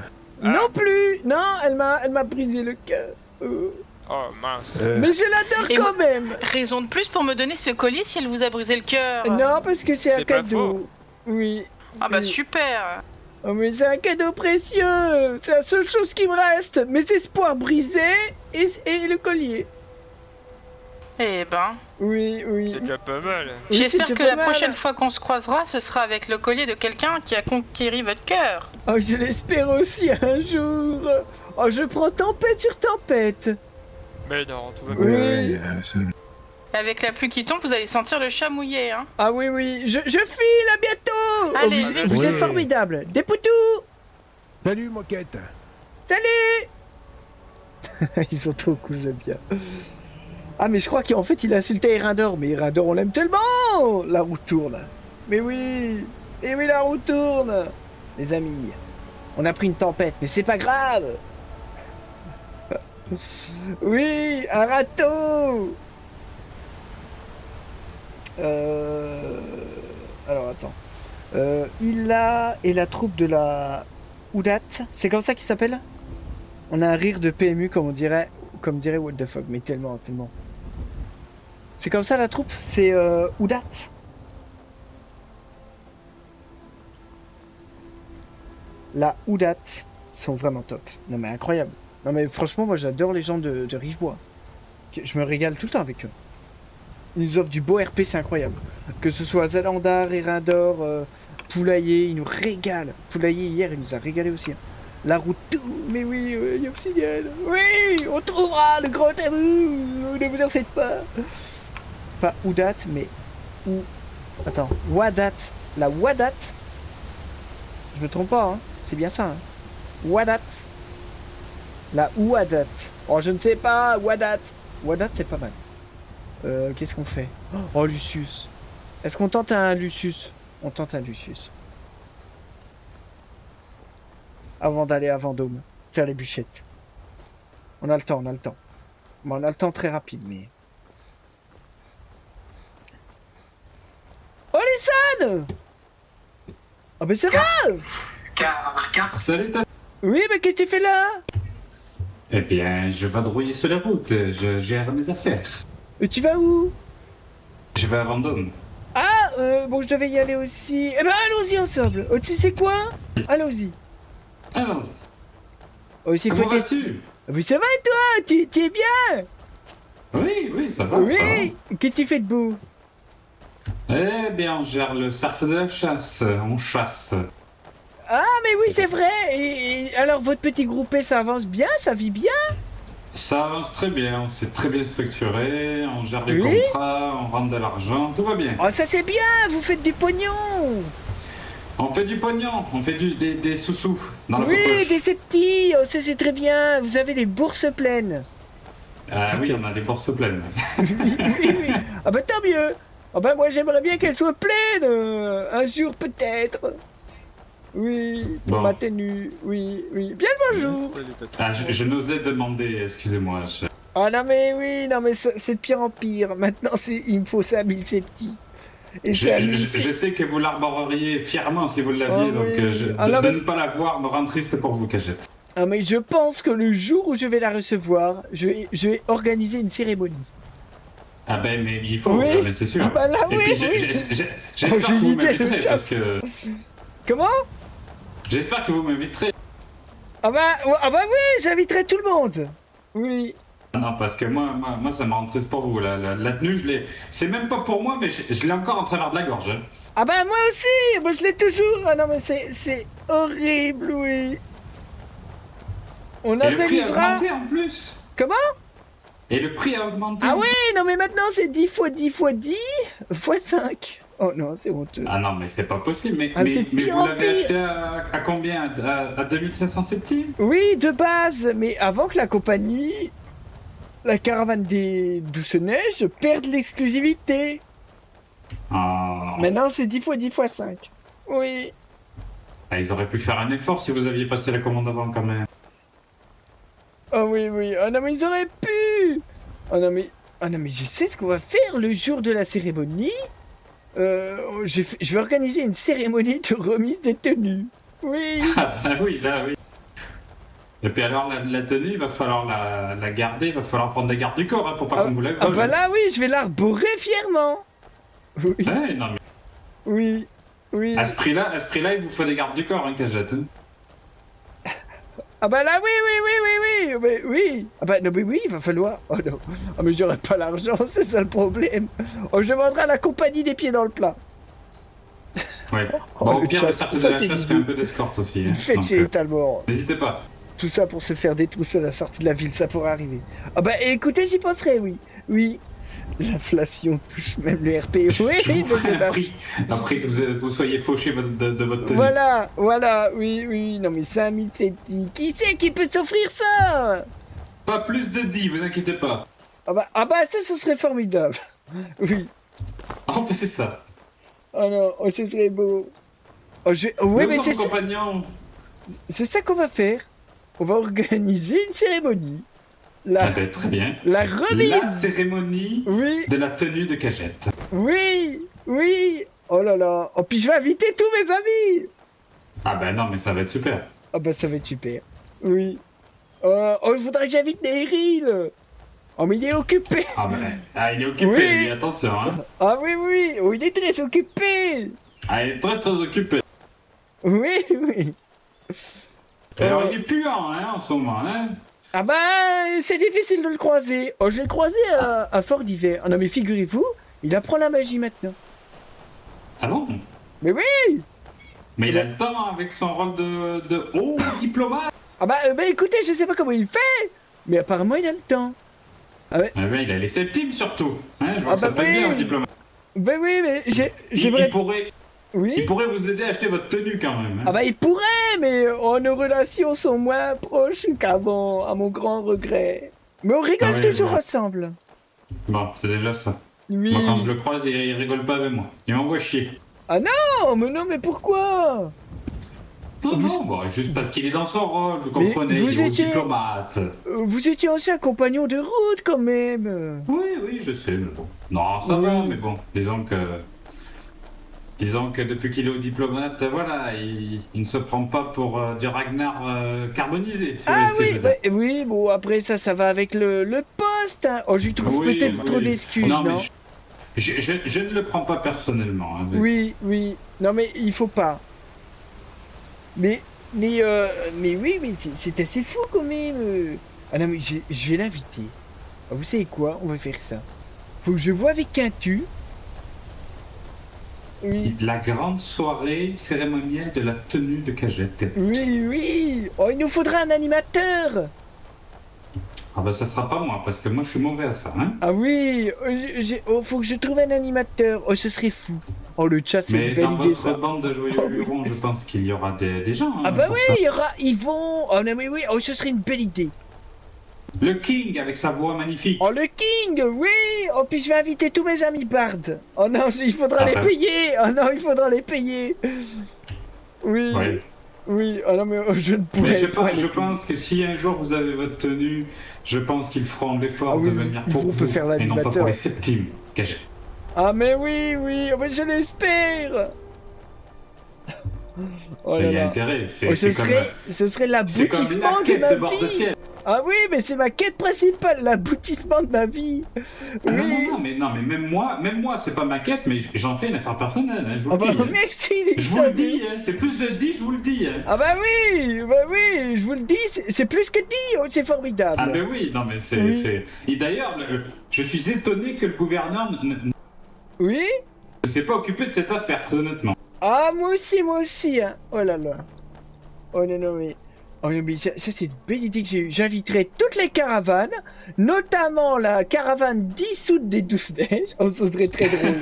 Non plus. Non, elle m'a brisé le cœur. Oh mince. Mais je l'adore Et quand vous- même. Raison de plus pour me donner ce collier si elle vous a brisé le cœur. Non, parce que c'est un C'est pas cadeau. Oui. Ah bah Oui. super. Oh, mais c'est un cadeau précieux. C'est la seule chose qui me reste. Mes espoirs brisés et le collier. Eh ben, Oui, oui. C'est déjà pas mal. Oui, j'espère c'est que pas la mal. prochaine fois qu'on se croisera, ce sera avec le collier de quelqu'un qui a conquéri votre cœur. Oh, je l'espère aussi un jour. Oh, je prends tempête sur tempête. Mais non, tout va Oui. bien. Et avec la pluie qui tombe, vous allez sentir le chat mouillé, hein. Ah oui, oui. Je file, à bientôt. Allez, vous vite. vous êtes Oui. formidables. Des poutous. Salut, moquette. Salut. Ils sont trop cool, j'aime bien. Ah, mais je crois qu'en fait, il a insulté Erindor. Mais Erindor, on l'aime tellement. La roue tourne. Mais oui. Et oui, la roue tourne. Les amis, on a pris une tempête, mais c'est pas grave. Oui, un râteau. Alors attends. Illa et la troupe de la Oudat, c'est comme ça qu'il s'appelle? On a un rire de PMU comme dirait What the fuck, mais tellement. C'est comme ça la troupe? C'est Oudat. La Oudat sont vraiment top. Non mais incroyable. Non mais franchement moi j'adore les gens de Rivebois. Je me régale tout le temps avec eux. Ils nous offrent du beau RP, c'est incroyable. Que ce soit Zalandar, Erindor, Poulailler, ils nous régalent. Poulailler hier il nous a régalé aussi. Hein. La route tout, mais oui, Yopsidian. Oui, on trouvera le grand tabou. Ne vous en faites pas. Pas Oudat, mais ou. Attends, Wadat. La Wadat. Je me trompe pas, hein. C'est bien ça. Hein. Wadat. La Wadat. Oh, je ne sais pas. Wadat. Wadat, c'est pas mal. Qu'est-ce qu'on fait? Oh, Lucius. Est-ce qu'on tente un Lucius? On tente un Lucius. Avant d'aller à Vendôme. Faire les bûchettes. On a le temps. Bon, on a le temps très rapide, mais... Oh, Lissan! Oh, mais ça va! Salut, Oui, mais qu'est-ce que tu fais là? Eh bien, je vadrouille sur la route, je gère mes affaires. Tu vas où? Je vais à Vendôme. Ah, bon, je devais y aller aussi. Eh ben, allons-y ensemble. Oh, tu sais quoi? Allons-y. Alors, Oh, il comment faut tester. vas-tu? Mais ça va et toi? Tu es bien? Oui, ça va, ça va. Oui. Qu'est-ce que tu fais de beau? Eh bien, on gère le cercle de la chasse, on chasse. Ah, mais oui, c'est vrai. Et alors, votre petit groupé, ça avance bien? Ça vit bien? Ça avance très bien, c'est très bien structuré, on gère les Oui. contrats, on rentre de l'argent, tout va bien. Oh, ça c'est bien. Vous faites du pognon. On fait du pognon, on fait des sous-sous dans la Oui, poche. des septis. Oh, ça c'est très bien. Vous avez les bourses pleines. Ah oui, Peut-être. on a des bourses pleines. oui. Ah bah tant mieux. Ah bah moi j'aimerais bien qu'elle soit pleine. Un jour peut-être. Oui, pour Bon. ma tenue. Oui. Bien le bonjour. Ah, je n'osais demander, excusez-moi. Oh non mais c'est de pire en pire. Maintenant il me faut 5000 septis. Et Je sais que vous l'arboreriez fièrement si vous l'aviez, Oh donc oui. de ne pas l'avoir me rend triste pour vous, Cagette. Ah mais je pense que le jour où je vais la recevoir, je vais organiser une cérémonie. Ah ben, mais il faut, Oui. mais c'est sûr. Ah bah là, Et oui, puis oui. j'espère Oh, que j'ai une vous idée, le m'inviterez, chat. parce que... Comment? J'espère que vous m'inviterez. Ah bah oui, j'inviterai tout le monde. Oui. Non, parce que moi ça me rend triste pour vous. La tenue, je l'ai... C'est même pas pour moi, mais je l'ai encore en travers de la gorge. Hein. Ah bah moi aussi, moi je l'ai toujours. Ah non mais c'est horrible, oui. On Et le prix a organisera... augmenté en plus. Comment? Et le prix a augmenté. Ah oui, non mais maintenant c'est 10 x 10 x 10 x 5. Oh non, c'est honteux. Ah non, mais c'est pas possible. Mais, Ah, mais, c'est mais pire vous en l'avez pire. acheté à combien? À 2500 centimes? Oui, de base, mais avant que la compagnie, la caravane des Douce Neiges, perde l'exclusivité. Ah. Maintenant c'est 10 x 10 x 5. Oui. Ah, ils auraient pu faire un effort si vous aviez passé la commande avant quand même. Oh oui. Oh non mais ils auraient pu. Oh non mais je sais ce qu'on va faire le jour de la cérémonie. Je vais organiser une cérémonie de remise des tenues. Oui. Ah bah oui, là oui. Et puis alors la tenue, il va falloir la garder, il va falloir prendre des gardes du corps hein, pour pas qu'on vous la vole. Ah bah là oui, je vais l'arborer fièrement. Oui. Ouais, non, mais Oui. à ce prix-là, il vous faut des gardes du corps, hein, Cagette. Hein. Ah bah là oui. Mais oui. Ah bah non mais oui, il va falloir. Oh non. Ah mais j'aurai pas l'argent, c'est ça le problème. Oh, je demanderai à la compagnie des pieds dans le plat. Ouais. Oh, Bon, au le pire, chat, le cercle de ça, la c'est chasse l'idée. fait un peu d'escorte aussi. Hein. Faites Donc, chez les Talmor. n'hésitez pas. Tout ça pour se faire détrousser à la sortie de la ville, ça pourrait arriver. Ah bah écoutez, j'y penserai, oui. L'inflation touche même le RP. Je vous mais ferai c'est un prix après que vous soyez fauché de votre tenue. Voilà, oui. Non mais 5000 c'est petit. Qui c'est qui peut s'offrir ça? Pas plus de 10, vous inquiétez pas. Ah bah ça serait formidable. Oui. On fait ça. Oh non, ce serait beau. Ouais, mais c'est ça. compagnon. C'est ça qu'on va faire. On va organiser une cérémonie. La, Ah ben, très bien. la remise. La cérémonie Oui, de la tenue de cagette. oui, oui. Oh là là. Oh, puis je vais inviter tous mes amis. Ah ben non, mais ça va être super. Ah bah ça va être super. Oui. Oh, il faudrait que j'invite Daryl. Oh, mais il est occupé. Ah ben, il est occupé, Oui. lui, attention, hein. Ah oui, oui. Oh, il est très occupé. Ah, il est très très occupé. Oui, oui. Alors, il est puant, hein, en ce moment, hein. Ah bah, c'est difficile de le croiser. Oh, je l'ai croisé à Fort d'hiver. Ah non, mais figurez-vous, il apprend la magie maintenant. Ah bon? Mais oui. Mais il a le temps avec son rôle de haut diplomate. Ah bah, écoutez, je sais pas comment il fait, mais apparemment il a le temps. Ah ben, il a les septimes surtout. Hein, je vois Ah que ça bah peut oui. bien, le diplomate. Ben oui, mais Il j'aimerais... pourrait, Oui. il pourrait vous aider à acheter votre tenue quand même. Hein. Ah bah il pourrait, mais nos relations sont moins proches qu'avant, à mon grand regret. Mais on rigole Ah oui, toujours ouais. ensemble. Bon, c'est déjà ça. Oui. Moi, quand je le croise, il rigole pas avec moi. Il m'envoie chier. Non, mais pourquoi? Non, Vous- non, bon, juste parce qu'il est dans son rôle, vous comprenez, vous il est étiez- diplomate. Vous étiez ancien compagnon de route quand même. Oui, je sais, mais bon. Non, ça Oui. va, mais bon, disons que depuis qu'il est au diplomate, voilà, il ne se prend pas pour du Ragnar carbonisé, si vous Ah voyez ce que je oui, veux dire. oui, bon après ça va avec le poste. Hein. Oh, je lui trouve Oui, peut-être oui. trop d'excuses, non, mais je ne le prends pas personnellement. Hein, Oui, non mais il faut pas. Mais oui, mais c'est assez fou quand même. Ah non mais je vais l'inviter. Ah, vous savez quoi? On va faire ça. Faut que je vois avec Quintu. Oui, La grande soirée cérémonielle de la tenue de cagette. oui. Oh, il nous faudra un animateur. Ah bah ça sera pas moi, parce que moi je suis mauvais à ça. Hein. Ah oui, faut que je trouve un animateur. Oh, ce serait fou. Oh, le chat, c'est Mais une belle dans idée, votre ça. bande de joyeux lurons, je pense qu'il y aura des gens. Hein, Ah bah pour oui, ça. il y aura Yvon. Oh non mais oui, oh, ce serait une belle idée. Le King avec sa voix magnifique. Oh, le King, oui. Oh, puis je vais inviter tous mes amis bardes. Oh non, il faudra Ah les bah. payer. Oh non, il faudra les payer. Oui, Ouais. oui. Oh non, mais je ne pourrais Mais pas. je pense que si un jour vous avez votre tenue, je pense qu'ils feront l'effort Ah oui, de venir il pour faut vous faire et non pas l'animateur. pour les septimes cagés. Ah mais oui, oh, mais je l'espère. Oh Il là y a là. intérêt. C'est Oh, ce comme, serait c'est comme l'aboutissement de quête ma de bord de vie. ciel. Ah oui, mais c'est ma quête principale, l'aboutissement de ma vie. Ah Oui. non, mais même moi, c'est pas ma quête, mais j'en fais une affaire personnelle, hein, je vous Ah le bah dis. hein. merci Je vous le Lisa. dis, hein, c'est plus de 10, je vous le dis. Hein. Ah bah oui, je vous le dis, c'est plus que dit, oh, c'est formidable. Ah ben oui, non mais c'est... Oui. Et d'ailleurs, je suis étonné que le gouverneur Oui. ne s'est pas occupé de cette affaire, très honnêtement. Ah moi aussi, hein. Oh là là. Oh non, mais ça c'est une belle idée que j'ai eue. J'inviterai toutes les caravanes, notamment la caravane dissoute des 12 neiges. Oh, ce serait très drôle.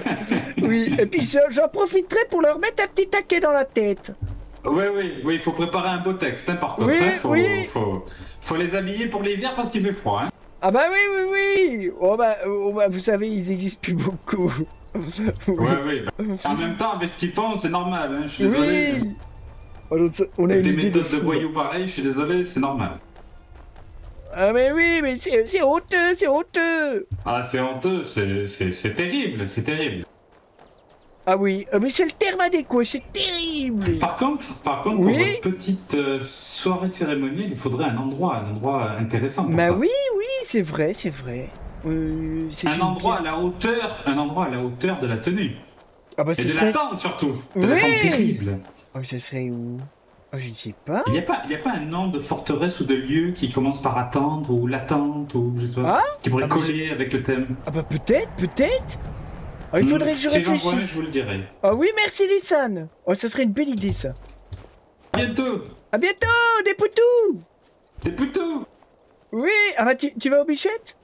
Oui, et puis j'en profiterai pour leur mettre un petit taquet dans la tête. Oui, il faut préparer un beau texte, hein, par contre. Oui, hein, oui. faut les habiller pour l'hiver parce qu'il fait froid. Hein. Ah bah oui. Oh bah, vous savez, ils existent plus beaucoup. Oui. En même temps, avec ce qu'ils font, c'est normal, hein, je suis désolé. Oui. On a une Des idée de méthodes de fou. voyous pareils, je suis désolé, c'est normal. Ah mais oui, mais c'est honteux. Ah, c'est honteux, c'est terrible, c'est terrible. Ah oui, mais c'est le terme adéquat, c'est terrible. Par contre, pour Oui. votre petite soirée cérémonielle, il faudrait un endroit intéressant pour Bah ça. oui, c'est vrai. C'est Un une endroit bien- à la hauteur de la tenue. Ah bah Et ce de serait... l'attente surtout. De Oui. l'attente terrible. Oh, ce serait où? Oh, je ne sais pas. Il n'y a pas un nom de forteresse ou de lieu qui commence par attendre ou l'attente ou je sais pas, qui pourrait Ah, bah, coller avec le thème. Ah bah peut-être. Oh, il faudrait que je Si j'en vois un, réfléchisse. je vous le dirai. Ah oui, merci Lissan. Oh, ça serait une belle idée ça. À bientôt. À bientôt, des poutous. T'es plutôt. Oui, ah bah tu vas aux bichettes?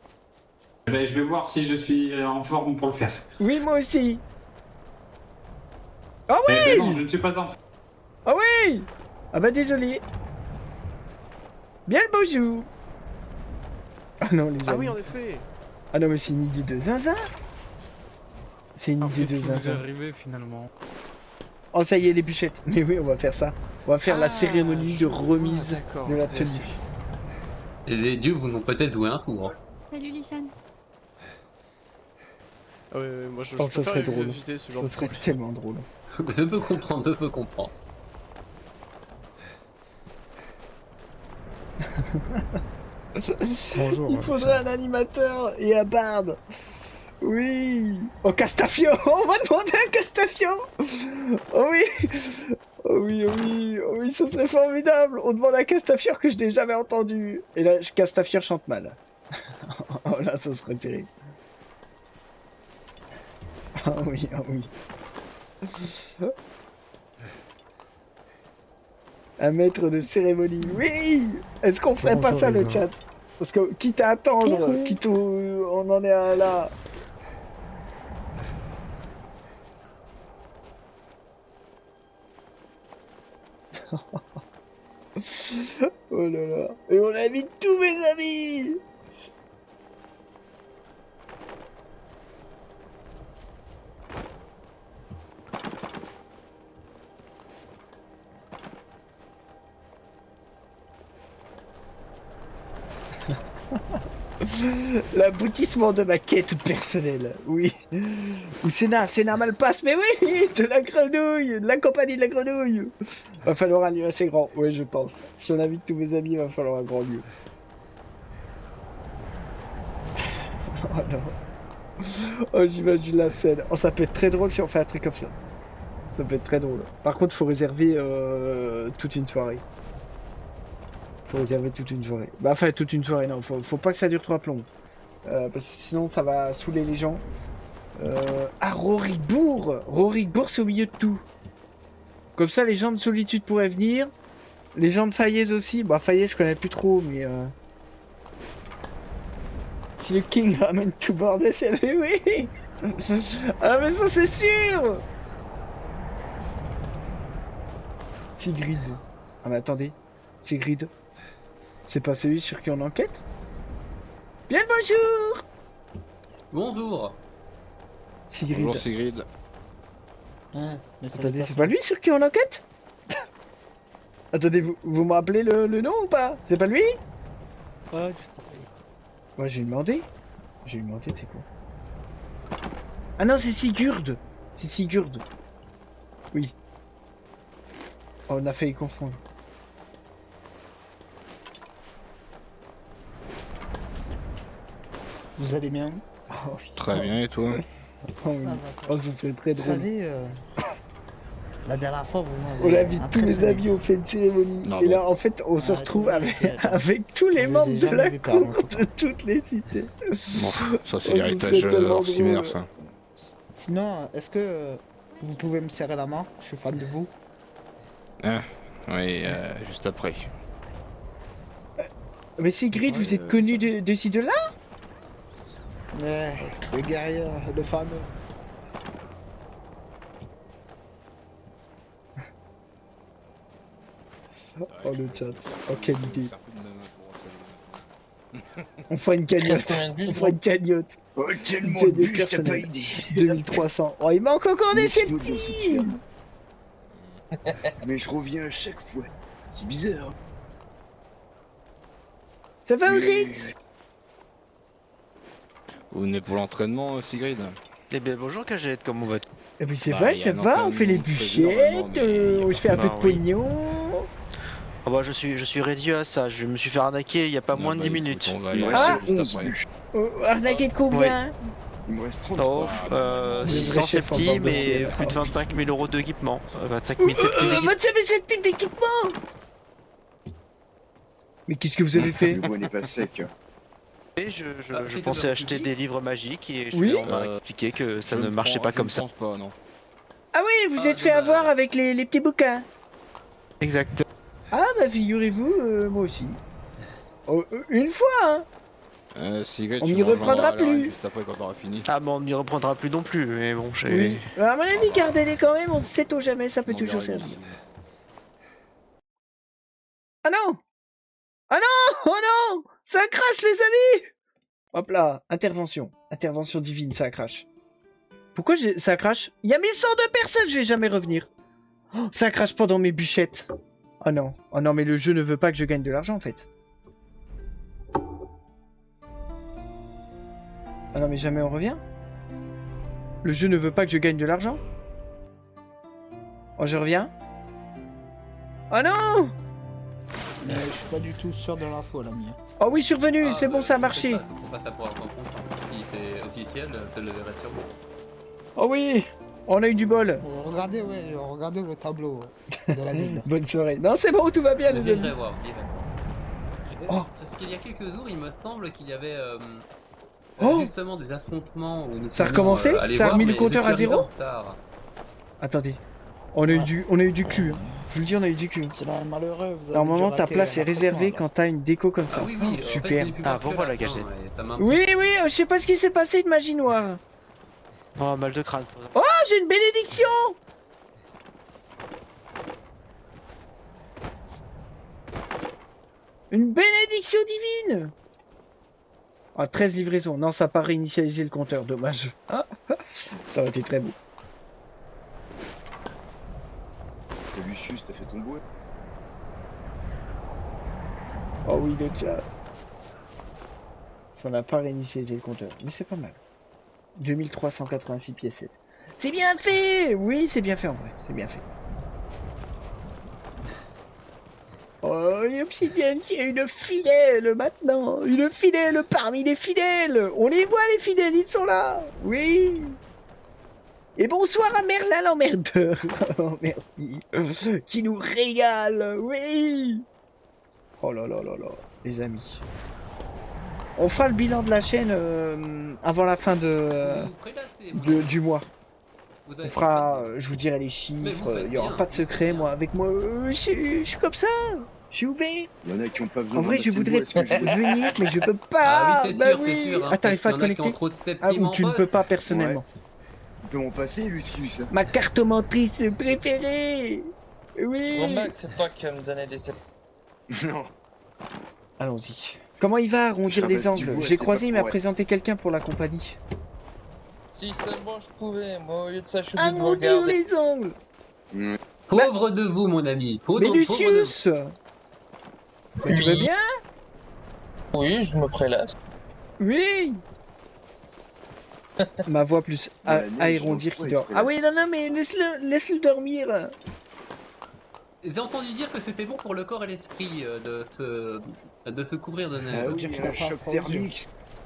Ben, je vais voir si je suis en forme pour le faire. Oui, moi aussi. Ah oui. Eh ben non, je ne suis pas en forme. Ah oui. Ah bah désolé. Bien le bonjour. Ah non, les amis. en effet. Ah non, mais c'est une idée de zinzin. C'est une idée de zinzin. arrivé finalement? Oh, ça y est, les bûchettes. Mais oui, on va faire ça. On va faire la cérémonie de remise de la tenue. Et les dieux vous n'ont peut-être joué un tour. Salut Lisanne. Moi je Oh, ça serait drôle. éviter ce genre Ça de serait problème. tellement drôle. Je peux comprendre, je peux comprendre. Bonjour. Il faudrait un animateur et un barde. Oui. Oh, Castafiore. On va demander un Castafiore. Oh oui. Oh oui, oh oui. Oh oui, ça serait formidable. On demande un Castafiore que je n'ai jamais entendu. Et là, Castafiore chante mal. Oh là, ça serait terrible. Ah oui, ah oui. Un maître de cérémonie. Oui. Est-ce qu'on ferait pas ça le chat? Parce que quitte à attendre, quitte où on en est à là. Oh là là. Et on invite tous mes amis. L'aboutissement de ma quête personnelle, oui. Ou Sénat Malpasse, mais oui, de la grenouille, de la compagnie de la grenouille. Va falloir un lieu assez grand, oui, je pense. Si on invite tous mes amis, va falloir un grand lieu. Oh non. Oh, j'imagine la scène. Oh, ça peut être très drôle si on fait un truc comme ça. Ça peut être très drôle. Par contre, faut réserver toute une soirée. Faut réserver toute une soirée. Bah, enfin, toute une soirée, non. Faut pas que ça dure 3 plombs. Parce que sinon, ça va saouler les gens. Ah, Rorigbourg. Rorigbourg, c'est au milieu de tout. Comme ça, les gens de Solitude pourraient venir. Les gens de Fayez aussi. Bah, Fayez, je connais plus trop, mais... Si le King ramène tout bordel, c'est lui, oui. Ah, mais ça, c'est sûr. Sigrid. Ah, mais attendez. Sigrid. C'est pas celui sur qui on enquête? Bien le bonjour. Bonjour. Sigrid. Bonjour Sigrid. Attendez, c'est pas lui sur qui on enquête? Attendez, vous me rappelez le nom ou pas? C'est pas lui? Moi j'ai demandé. J'ai demandé, c'est quoi? Ah non, c'est Sigurd. C'est Sigurd. Oui. Oh, on a failli confondre. Vous allez bien? Oh, Très bien, et toi? oh, oui. Oh, ça serait très Vous drôle. savez, la dernière fois, vous On m'avez invite tous les impressionné. amis, on fait une cérémonie. Ah Et bon. là, en fait, on se Ah, retrouve je avec, vous ai- avec tous les je membres les ai de la jamais vus perdre, cour en tout de toutes les cités. Bon, ça c'est Oh, ce l'héritage serait tellement d'Orsimer, drôle. ça. Sinon, est-ce que vous pouvez me serrer la main? Je suis fan de vous. Oui, juste après. Mais Sigrid, vous êtes connu de ci, de là? Le guerrier, le fameux. Oh, le chat. Oh, quelle idée. On fera une cagnotte. On fera une cagnotte. Oh, tellement de bus, t'as pas idée. 2300. Oh, il manque encore des petits. Mais je reviens à chaque fois. C'est bizarre. Ça va, Ulrich? Vous venez pour l'entraînement, Sigrid? Eh bien bonjour Cagette, comment vas-tu? Eh ben, c'est Bah, vrai, y a ça un va, on fait les entraînement prévu normalement, bûchettes, mais y a on se fait un peu Bah de oui. pognon. Ah bah je suis réduit à ça, je me suis fait arnaquer il y a pas moins de 10 minutes. On va y Ah. aller juste après. Arnaqué de combien? Il me reste 30. Oh, Le 600 vrai chef en septimes bande de et ciel. plus de 25 000 euros d'équipement. 25 000 septimes d'équipement. 25 000 types d'équipement. Mais qu'est-ce que vous avez fait? n'est pas sec. Et je c'est pensais tout acheter des livres magiques et Oui. on m'a expliqué que ça Je ne ne marchait pense- pas je comme ne ça. pense pas, non. Ah oui, vous Ah, êtes fait dommage. avoir avec les petits bouquins. Exact. Ah bah figurez-vous, moi aussi. Oh, une fois, hein. Sigrid, On tu m'y me rejoindras reprendra à l'arène plus. juste après quand t'auras fini. Ah bon on n'y reprendra plus non plus, mais bon j'ai... Oui. À mon avis, bah. gardez-les quand même, on sait au jamais, ça peut On toujours verra servir. ici. Ah non! Ah non! Oh non! Ça crache, les amis! Hop là, intervention. Intervention divine, ça crache. Pourquoi ça crache? Il y a 1102 personnes, je vais jamais revenir. Oh, ça crache pendant mes bûchettes. Oh non, mais le jeu ne veut pas que je gagne de l'argent en fait. Ah non, mais jamais on revient. Le jeu ne veut pas que je gagne de l'argent. Oh, je reviens. Oh non! Mais je suis pas du tout sûr de l'info, l'ami. Oh oui, je suis revenu, c'est bon, ça a marché. Faut pas ça pour avoir ton compte. Si c'est officiel, te le verrai sûrement. Oh oui, on a eu du bol. Regardez, ouais, regardez le tableau de la ville. Bonne soirée. Non, c'est bon, tout va bien, les amis. J'irai voir, j'irai voir. Oh. Parce qu'il y a quelques jours, il me semble qu'il y avait Oh. justement des affrontements où nous Ça a pouvions, recommencé aller Ça a voir, remis le mais compteur je à suis arrivé zéro en retard. Attendez. On a eu du cul. Hein. Je vous le dis, on a eu du cul. C'est là malheureux. Vous avez Normalement, dû ta rater place est réservée l'affrontement, quand t'as une déco comme ça. Ah oui, oui, en fait, Super. j'ai pu voir Ah, que bon, voilà, la fin, gagé. et ça m'a un petit Oui, oui, je sais pas ce qui s'est passé de magie noire. Oh, mal de crâne. Oh, j'ai une bénédiction. Une bénédiction divine. Ah, 13 livraisons. Non, ça n'a pas réinitialisé le compteur, dommage. Ah, ça aurait été très beau. T'as vu Sus, t'as fait ton bois. Oh oui, le chat. Ça n'a pas réinitialisé le compteur, mais c'est pas mal. 2386 pièces. C'est bien fait. Oui, c'est bien fait en vrai, c'est bien fait. Oh, une obsidienne qui a une fidèle maintenant. Une fidèle parmi les fidèles. On les voit, les fidèles, ils sont là. Oui. Et bonsoir à Merlin l'emmerdeur. Oh, merci. Qui nous régale. Oui. Oh là là là là, les amis. On fera le bilan de la chaîne avant la fin du mois. On fera, je vous dirai les chiffres, il n'y aura pas de secret, moi, avec moi, je suis comme ça, je suis ouvert. Il y en a qui ont pas besoin. En vrai, je voudrais venir, mais je peux pas. Ah oui, c'est sûr, oui. c'est sûr. Hein, Ah, t'arrives pas à te il y en a qui connecter? ont trop de Ah, septimes ou en tu ne boss. peux pas personnellement. Tu peux m'en passer, Lucius. Ma cartomentrice préférée. Oui. c'est toi qui vas me donner des septimes. Non. Allons-y. Comment il va arrondir les angles? J'ai croisé, il m'a présenté quelqu'un pour la compagnie. Si seulement je pouvais, moi au lieu de ça, je suis obligé de vous Arrondir regarder. les angles. Pauvre de vous, mon ami. Pauvre, Mais pauvre de Lucius, mais tu veux bien? Oui, je me prélasse. Oui. Ma voix plus aérondir qui dort. Ah oui, non, non, mais laisse-le dormir. J'ai entendu dire que c'était bon pour le corps et l'esprit de se couvrir de neige. Ah oui, un choc thermique.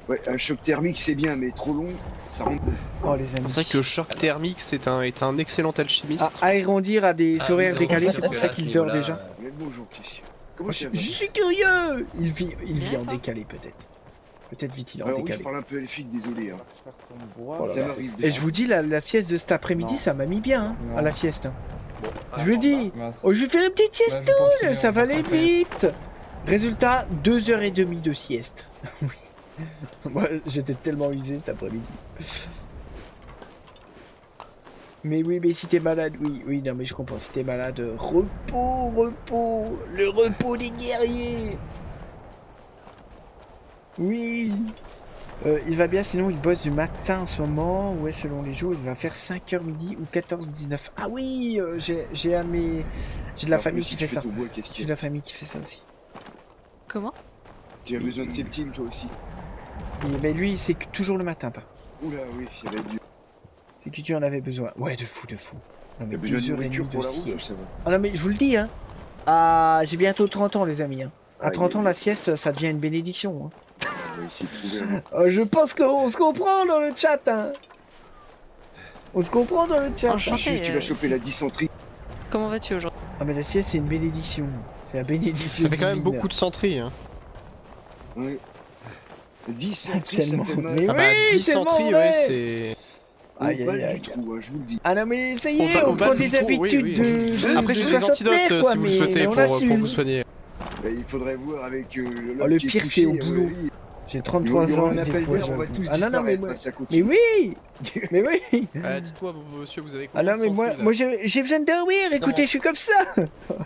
Ouais, un choc thermique c'est bien, mais trop long, ça rend. Oh les amis. C'est vrai que le choc thermique est un excellent alchimiste. Ah, aérondir a des horaires décalés, c'est pour ça qu'il dort déjà. Mais bonjour, Christian. Comment Je suis curieux. Il vit en décalé peut-être. Peut-être vit-il en Alors oui, décalé. je parle un peu elfique, désolé. Hein. Oh là Ça là. m'arrive. Et je vous dis, la sieste de cet après-midi, ça m'a mis bien, hein, à la sieste. Hein. Je le dis. Oh, je vais faire une petite siestoune, ça va aller vite. Résultat, 2h30 de sieste. Oui. Moi, j'étais tellement usé cet après-midi. Mais oui, mais si t'es malade, oui, non, mais je comprends. Si t'es malade, repos, le repos des guerriers. Oui. Il va bien, sinon il bosse du matin en ce moment. Ouais, selon les jours, il va faire 5h midi ou 14-19. Ah oui, j'ai de la famille qui fait ça. J'ai de la famille qui fait ça aussi. Comment? Tu as besoin de septime toi aussi. Mais lui, c'est toujours le matin, pas. Oula, oui, ça va être dur. C'est que tu en avais besoin. Ouais, de fou. Non, mais T'as besoin de 2h30 nourriture pour la sieste. route, ça va. Ah non, mais je vous le dis, hein. Ah, j'ai bientôt 30 ans, les amis. Hein. À Ah, 30 ans, il- la sieste, ça devient une bénédiction. Hein. On va essayer de trouver un... Je pense qu'on se comprend dans le chat. Hein. On se comprend dans le chat. Lucius, tu vas choper la dysenterie. Comment vas-tu aujourd'hui? Ah, mais la sieste, c'est une bénédiction. C'est la bénédiction. Ça fait quand même divine. beaucoup de centries. Hein. Oui. Dysenterie, ça Tellement. fait mal. Mais Ah bah, oui, 10 tellement centries, vrai. ouais, c'est. Aïe, Au aïe, bal aïe. du trou, hein, je vous le dis. Ah non, mais ça y est, Au on bal prend du des trou, oui, habitudes oui. de Après, j'ai des soixantenaire, antidotes quoi, si vous le mais souhaitez on pour assume. vous soigner. Bah, il faudrait voir avec l'homme Oh, le qui est pire, touché, c'est au boulot. oui. J'ai Il 33 y aura ans, un des appel fois, d'air, on va j'avoue. tous Ah non, non, mais disparaître, moi... ça Mais continue. oui. Mais oui. Dites-moi, monsieur, vous avez Ah combien non, de mais moi, centries, là j'ai besoin de dormir, écoutez, je suis comme ça.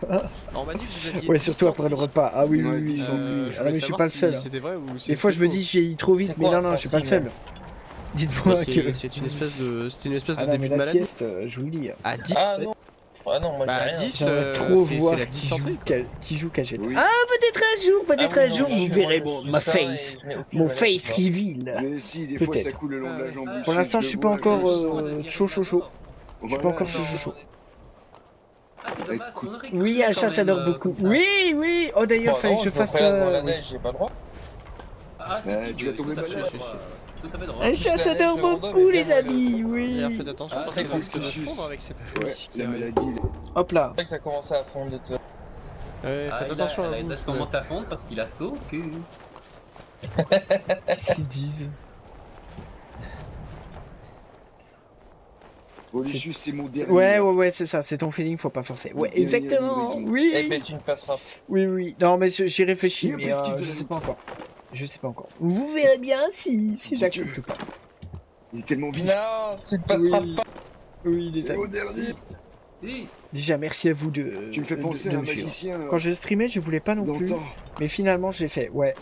Alors, on m'a dit que vous aviez Ouais, 10 surtout après le centries. repas. Ah oui, Ouais, oui, 10 oui. centries. Ah non, mais je voulais suis savoir pas le si seul. Hein. C'était vrai ou si Des fois, je me dis, je vieillis trop vite, C'est mais quoi, non, non, je suis pas le seul. Dites-moi Bah, que... c'est une espèce de Ah non, mais début de la maladie. sieste, je vous le dis. Ah, 10 Ah non. Ah non, moi j'ai Bah, rien. 10, J'aimerais trop c'est voir la dysenterie. qui joue cachette. Oui. Ah, peut-être un jour, peut-être Ah oui, un non, jour, moi, vous je verrez suis ma sain face. et je n'ai aucune Mon maladie, face quoi. reveal. Mais si, des fois ça Peut-être. coule le long de la jambe. Pour l'instant, je suis pas encore chaud. Je suis pas encore chaud. Ah, c'est dommage, on aurait cru Oui, un quand chat, ça même, dort beaucoup. comme ça. Oui, oui. Oh, d'ailleurs, Bon, fallait non, que je je me fasse. prélève dans la Oui. neige, j'ai pas le droit. Ah, si, si, Tu vas tomber tout à fait malade. droit, tout à fait droit. Un chat, ça dort beaucoup, les amis. Oui. D'ailleurs, faites attention Ah, parce c'est qu'il risque de confucius. fondre avec ses Ouais, pluies qui la arrivent. maladie. Hop là. C'est vrai que ça commençait à fondre de tout. Ouais, Ah, faites il attention a, à il vous. a commencé à fondre parce qu'il a saut au cul. Qu'est-ce qu'ils disent? Polychus, c'est mon dernier. Ouais, c'est ça. C'est ton feeling, faut pas forcer. Ouais, Dernier exactement. horizon. Eh Oui. ben, tu ne passeras. Oui. Non, mais j'y réfléchis, Oui, mais parce qu'il je te- sais pas encore. Je sais pas encore. Vous verrez bien si j'accepte ou pas. Il est tellement vite. Non, tu ne passeras Oui. pas. Oui, les C'est amis. mon dernier. Si. Déjà, merci à vous de. Tu me fais penser de à un me suivre. magicien. Quand je streamais, je voulais pas non plus. longtemps. Mais finalement, j'ai fait. Ouais.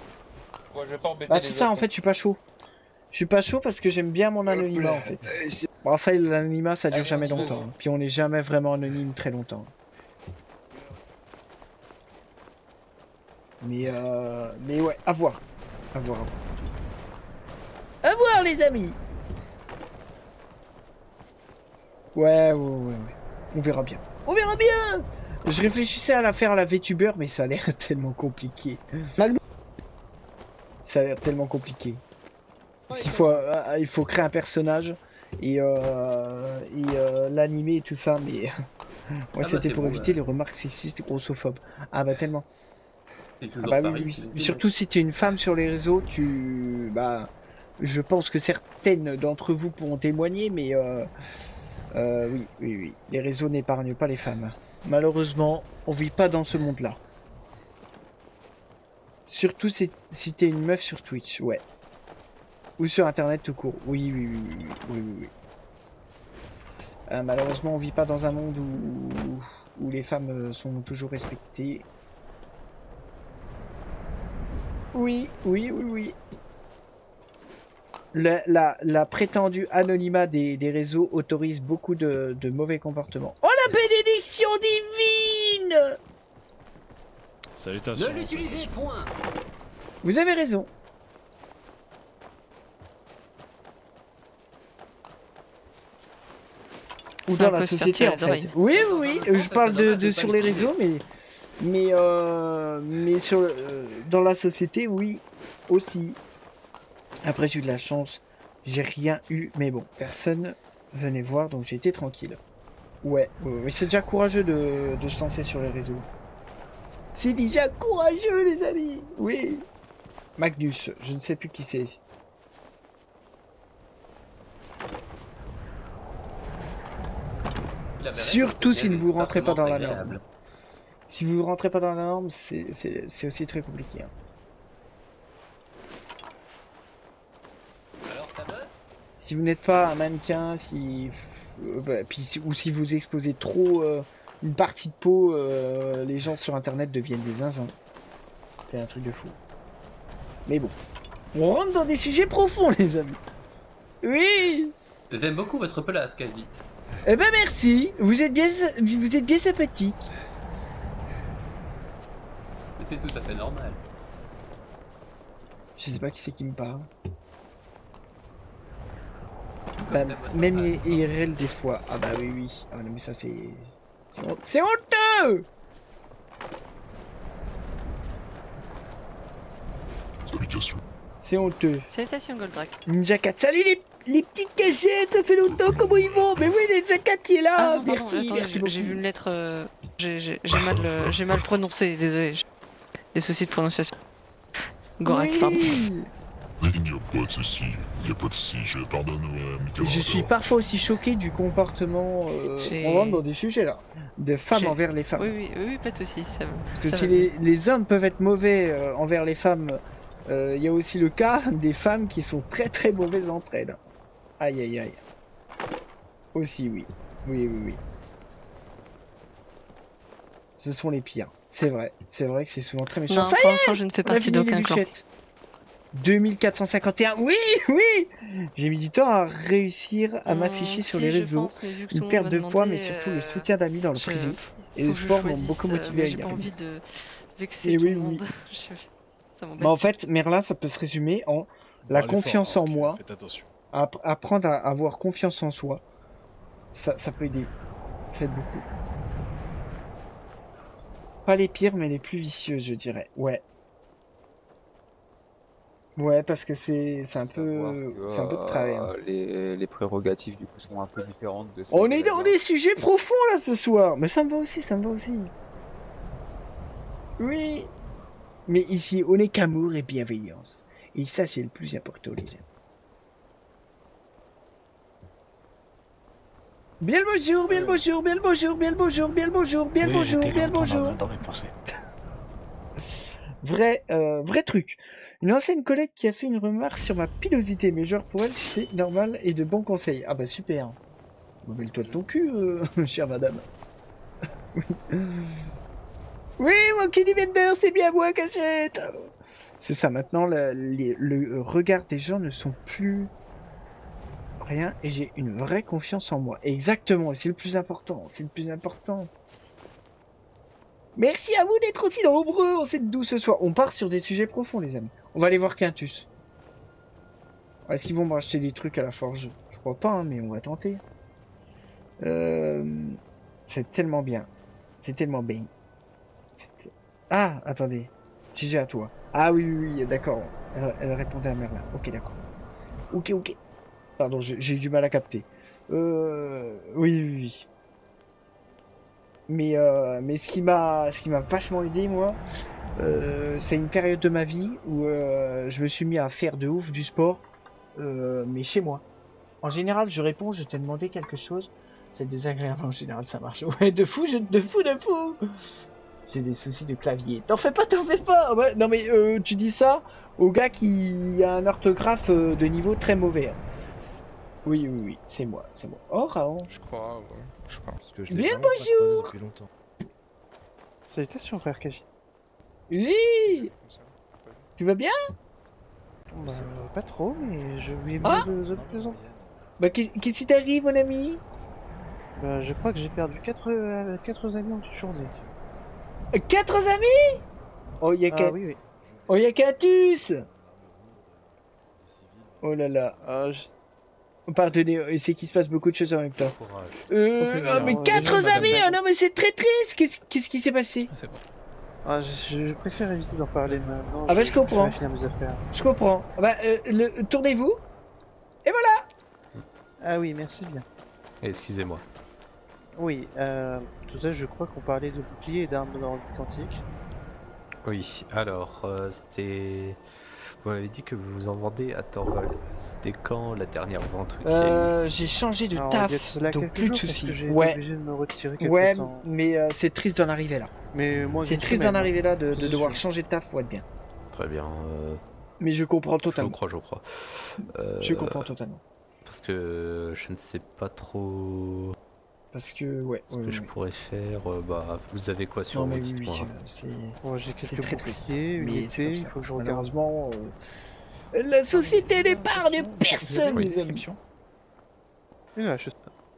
Moi, je vais pas embêter Bah, les c'est ça, en autres. fait, je suis pas chaud. Je suis pas chaud parce que j'aime bien mon anonymat, en fait. Bon, enfin, l'anonymat, ça dure jamais longtemps. Hein. Puis on n'est jamais vraiment anonyme très longtemps. Mais ouais, à voir. À voir. À voir, les amis. Ouais. On verra bien. On verra bien. Je réfléchissais à la faire à la VTuber, mais ça a l'air tellement compliqué. Ça a l'air tellement compliqué. Parce qu'il faut, il faut créer un personnage et l'animer et tout ça, mais ouais, c'était c'est pour bon, éviter les remarques sexistes et grossophobes. Ah bah tellement. C'est Ah toujours bah pareil. oui. c'est- Surtout si tu es une femme sur les réseaux, bah, je pense que certaines d'entre vous pourront témoigner, mais oui. Les réseaux n'épargnent pas les femmes. Malheureusement, on vit pas dans ce monde-là. Surtout si t'es une meuf sur Twitch, ouais. Ou sur internet tout court. Oui. Malheureusement, on vit pas dans un monde où les femmes sont toujours respectées. Oui. La prétendue anonymat des réseaux autorise beaucoup de mauvais comportements. Oh, la bénédiction divine! Ne l'utilisez point. Vous avez raison. Ou C'est dans un la peu se faire société, tirer en les fait. oreilles. Oui, Dans le je sens, parle ça serait dommage de sur pas les l'utiliser. réseaux, mais sur, dans la société, oui, aussi. Après, j'ai eu de la chance, j'ai rien eu, mais bon, personne venait voir, donc j'ai été tranquille. Ouais, c'est déjà courageux de se lancer sur les réseaux. C'est déjà courageux, les amis. Oui. Magnus, je ne sais plus qui c'est. Il avait raison, Surtout c'est si bien, vous c'est rentrez pas dans la agréable. norme. Si vous rentrez pas dans la norme, c'est aussi très compliqué. Hein. Alors, ta meuf Si vous n'êtes pas un mannequin, ou si vous exposez trop une partie de peau, les gens sur internet deviennent des zinzins. C'est un truc de fou. Mais bon, on rentre dans des sujets profonds, les amis. Oui. J'aime beaucoup votre pelage, Kazit. Eh ben merci. Vous êtes bien sympathique. C'est tout à fait normal. Je sais pas qui c'est qui me parle. Tout Bah, comme ta boîte même vocale. IRL des fois. Ah bah oui. Ah non mais ça c'est honteux. C'est honteux. Salutations, Goldrack. Ninja 4, salut les petites cachettes, ça fait longtemps, comment ils vont? Mais oui, Ninja 4 qui est là, Ah, non, pardon, merci, attends, merci beaucoup. j'ai vu une lettre. J'ai mal prononcé, désolé. Des soucis de prononciation. Gorak, Oui. pardon. Il n'y a pas de souci, je pardonne mes camarades. Je suis parfois aussi choqué du comportement, J'ai- on rentre dans des sujets là, de femmes J'ai- envers les femmes. Oui, pas de soucis. Ça... Parce que ça si va. les hommes peuvent être mauvais envers les femmes, il y a aussi le cas des femmes qui sont très très mauvaises entre elles. Aïe. Aussi, oui. Oui. Ce sont les pires. C'est vrai que c'est souvent très méchant. Non, Ça y pour est, l'instant, je ne fais on a partie fini les d'aucun clan. bûchettes. 2451. Oui, oui. J'ai mis du temps à réussir à m'afficher sur si, les je réseaux. pense, mais vu que tout Une le monde perte m'a de poids, demandé, mais surtout le soutien d'amis dans le je- privé. faut Et le que je sport m'ont choisisse, beaucoup motivé mais à j'ai y pas arriver. envie de vexer Et tout oui, le oui. monde. Ça m'embête. Bah, en fait, Merlin, ça peut se résumer en la confiance en moi. Faites attention. Apprendre à avoir confiance en soi. Ça peut aider. Ça aide beaucoup. Pas les pires, mais les plus vicieuses, je dirais. Ouais. Ouais, parce que c'est un peu de travers. Les prérogatives du coup sont un peu différentes de celles On de est la dans garde. des sujets profonds là ce soir. Mais ça me va aussi, ça me va aussi. Oui. Mais ici, on est qu'amour et bienveillance. Et ça, c'est le plus important, les amis. Bien le bonjour, bien le bonjour, bien le bonjour, bien le bonjour, bien le bonjour, bien le bonjour, bien le bonjour. Vrai truc. Une ancienne collègue qui a fait une remarque sur ma pilosité, mais genre pour elle c'est normal et de bons conseils. Ah bah super. Mets-le-toi de ton cul, chère madame. Oui. Oui, mon Kiddy Bender, c'est bien moi, cachette. C'est ça, maintenant le regard des gens ne sont plus rien et j'ai une vraie confiance en moi. Exactement, et c'est le plus important, c'est le plus important. Merci à vous d'être aussi nombreux en cette douce soir. On part sur des sujets profonds, les amis. On va aller voir Quintus. Est-ce qu'ils vont me racheter des trucs à la forge? Je crois pas, hein, mais on va tenter. C'est tellement bien. C'est tellement bien. Ah, attendez. GG à toi. Ah oui, oui, oui, d'accord. Elle répondait à Merlin. Ok, d'accord. Ok. Pardon, j'ai eu du mal à capter. Oui. Mais ce qui m'a vachement aidé, moi, c'est une période de ma vie où je me suis mis à faire de ouf du sport, mais chez moi. En général, je réponds, je t'ai demandé quelque chose. C'est désagréable, en général, ça marche. Ouais, de fou. J'ai des soucis de clavier. T'en fais pas. Ouais, non mais tu dis ça au gars qui a un orthographe de niveau très mauvais. Oui, c'est moi. Oh, Raon. Je crois. Parce que je l'ai Bien vraiment pas bonjour. croisé depuis longtemps. Salutations, frère Kaji. Oui. Tu vas bien? Bah, pas trop, mais je vais Ah mieux de plus en plus. Bah, qu'est-ce qui t'arrive, mon ami? Bah, je crois que j'ai perdu 4 amis en toute journée. 4 amis? Oh, il y a oui. Oh, il y a Quintus. Oh là là. Pardonnez, c'est qu'il se passe beaucoup de choses en même temps. Mais 4 amis, non mais c'est très triste. Qu'est-ce qui s'est passé? Ah, je préfère éviter d'en parler maintenant. Ah bah je comprends. vais finir mes affaires. Je comprends. Bah, tournez-vous. Et voilà. Ah oui, merci bien. Excusez-moi. Oui, tout ça, je crois qu'on parlait de boucliers et d'armes dans le quantique. Oui, alors, c'était... Vous m'avez dit que vous vous en vendez à Torvald. C'était quand la dernière vente qu'il y a eu? J'ai changé de Alors, il y a de taf, cela donc quelques plus de jours, parce soucis. que j'ai été Ouais. obligé de me retirer quelque Ouais, temps. mais c'est triste d'en arriver là. Mais moi, C'est une triste semaine, d'en arriver là, de c'est devoir sûr. changer de taf pour être bien. Très bien. Mais je comprends totalement. Je crois. Je comprends totalement. Parce que je ne sais pas trop... Parce que, ouais. Ce que je pourrais faire, bah, vous avez quoi sur Non, vous, mais oui, dites-moi. c'est... Bon, j'ai C'est quelques très triste. boucliers, une Mais c'est épée, comme il ça. faut que je regarde. Malheureusement, la société n'épargne personne, Oui. les amis. Elle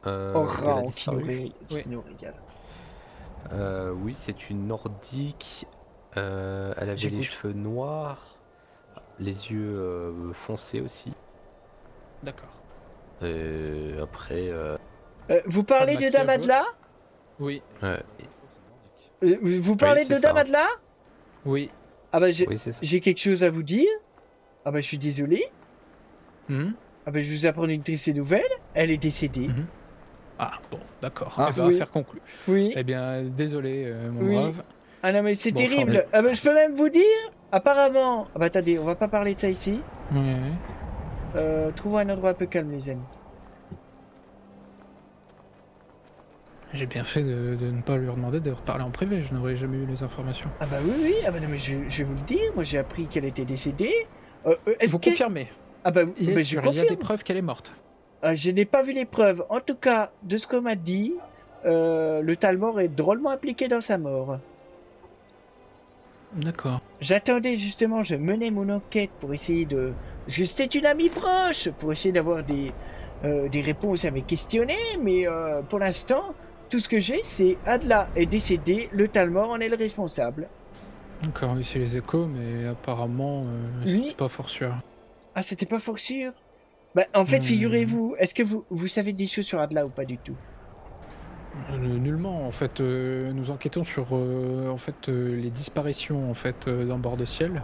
Oh, a Raon qui disparu. nous régale. Oui, c'est une nordique. Elle avait les J'écoute. cheveux noirs, les yeux foncés aussi. D'accord. Et après... Vous parlez de Damadla? Oui. Vous parlez c'est de ça. Damadla? Oui. Ah bah Oui, c'est ça. j'ai quelque chose à vous dire. Ah bah je suis désolé. Hmm. Ah bah je vous apprends une triste nouvelle. Elle est décédée. Ah bon, d'accord. Ah, Eh ben, oui. affaire conclue. Oui. Eh bien, désolé, mon Oui. brave. Ah non mais c'est Bon, terrible. formidable. Ah bah je peux même vous dire. Apparemment. Ah bah attendez, on va pas parler de ça ici. Ouais. Trouvons un endroit un peu calme, les amis. J'ai bien fait de ne pas lui demander de reparler en privé, je n'aurais jamais eu les informations. Ah bah oui. Ah bah non mais je vais vous le dire. Moi j'ai appris qu'elle était décédée. Vous confirmez? Ah bah, Il bah, est je sûr, il y a confirme. des preuves qu'elle est morte. Je n'ai pas vu les preuves. En tout cas, de ce qu'on m'a dit, le Talmor est drôlement impliqué dans sa mort. D'accord. J'attendais justement, je menais mon enquête pour essayer de... Parce que c'était une amie proche, pour essayer d'avoir des réponses à mes questionnaires, mais pour l'instant, tout ce que j'ai, c'est Adla est décédée, le Talmor en est le responsable. D'accord, oui, c'est les échos, mais apparemment, c'était pas fort sûr. Ah, c'était pas fort sûr? Bah, en fait, Hmm. figurez-vous, est-ce que vous savez des choses sur Adla ou pas du tout? Nullement, en fait, nous enquêtons sur les disparitions en fait d'un bord de ciel.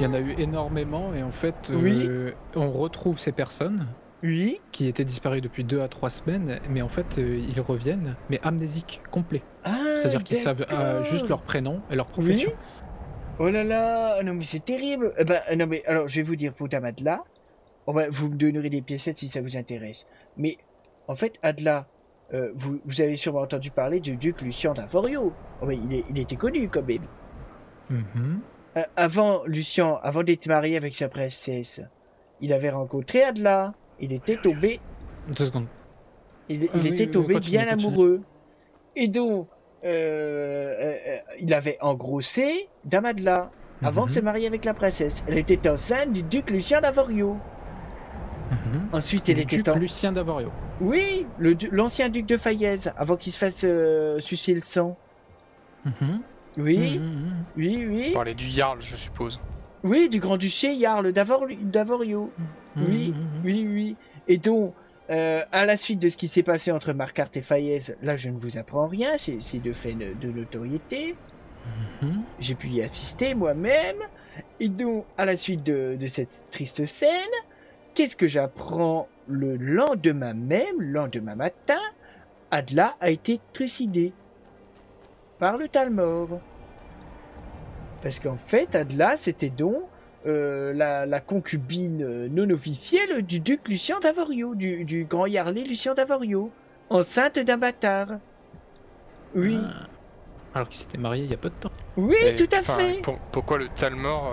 Il y en a eu énormément et en fait, Oui. on retrouve ces personnes Oui. qui étaient disparues depuis 2 à 3 semaines, mais en fait, ils reviennent, mais amnésiques complets. Ah, C'est-à-dire qu'ils savent d'accord. juste leur prénom et leur profession. Oui. Oh là là, non mais c'est terrible. Non mais alors, je vais vous dire pour Dame Adla, vous me donnerez des piécettes si ça vous intéresse. Mais en fait, Adla, vous avez sûrement entendu parler du duc Lucien d'Avorio. Oh, mais il était connu quand même. Mhm. Avant Lucien, avant d'être marié avec sa princesse, il avait rencontré Adla. Il était tombé. 2 secondes. Il oui, était oui, tombé continue, bien continue. amoureux. Et donc, il avait engrossé Dame Adla avant de se marier avec la princesse. Elle était enceinte du duc Lucien d'Avorio. Mhm. Ensuite, elle Le était duc Lucien d'Avorio. Oui, l'ancien duc de Fayez, avant qu'il se fasse sucer le sang. Mhm. Oui, Mhm. oui. Vous parlez du Jarl, je suppose. Oui, du grand-duché Jarl d'Avorio. Oui, oui. Et donc, à la suite de ce qui s'est passé entre Marquardt et Fayez, là je ne vous apprends rien, c'est de fait de notoriété. Mhm. J'ai pu y assister moi-même. Et donc, à la suite de cette triste scène, qu'est-ce que j'apprends le lendemain matin? Adla a été trucidée par le Talmor. Parce qu'en fait, Adla, c'était donc la concubine non officielle du duc Lucien d'Avorio, du grand Yarlé Lucien d'Avorio, enceinte d'un bâtard. Oui. Ah. Alors qu'il s'était marié il y a peu de temps. Oui, Et, tout à enfin, fait. Pourquoi le Talmor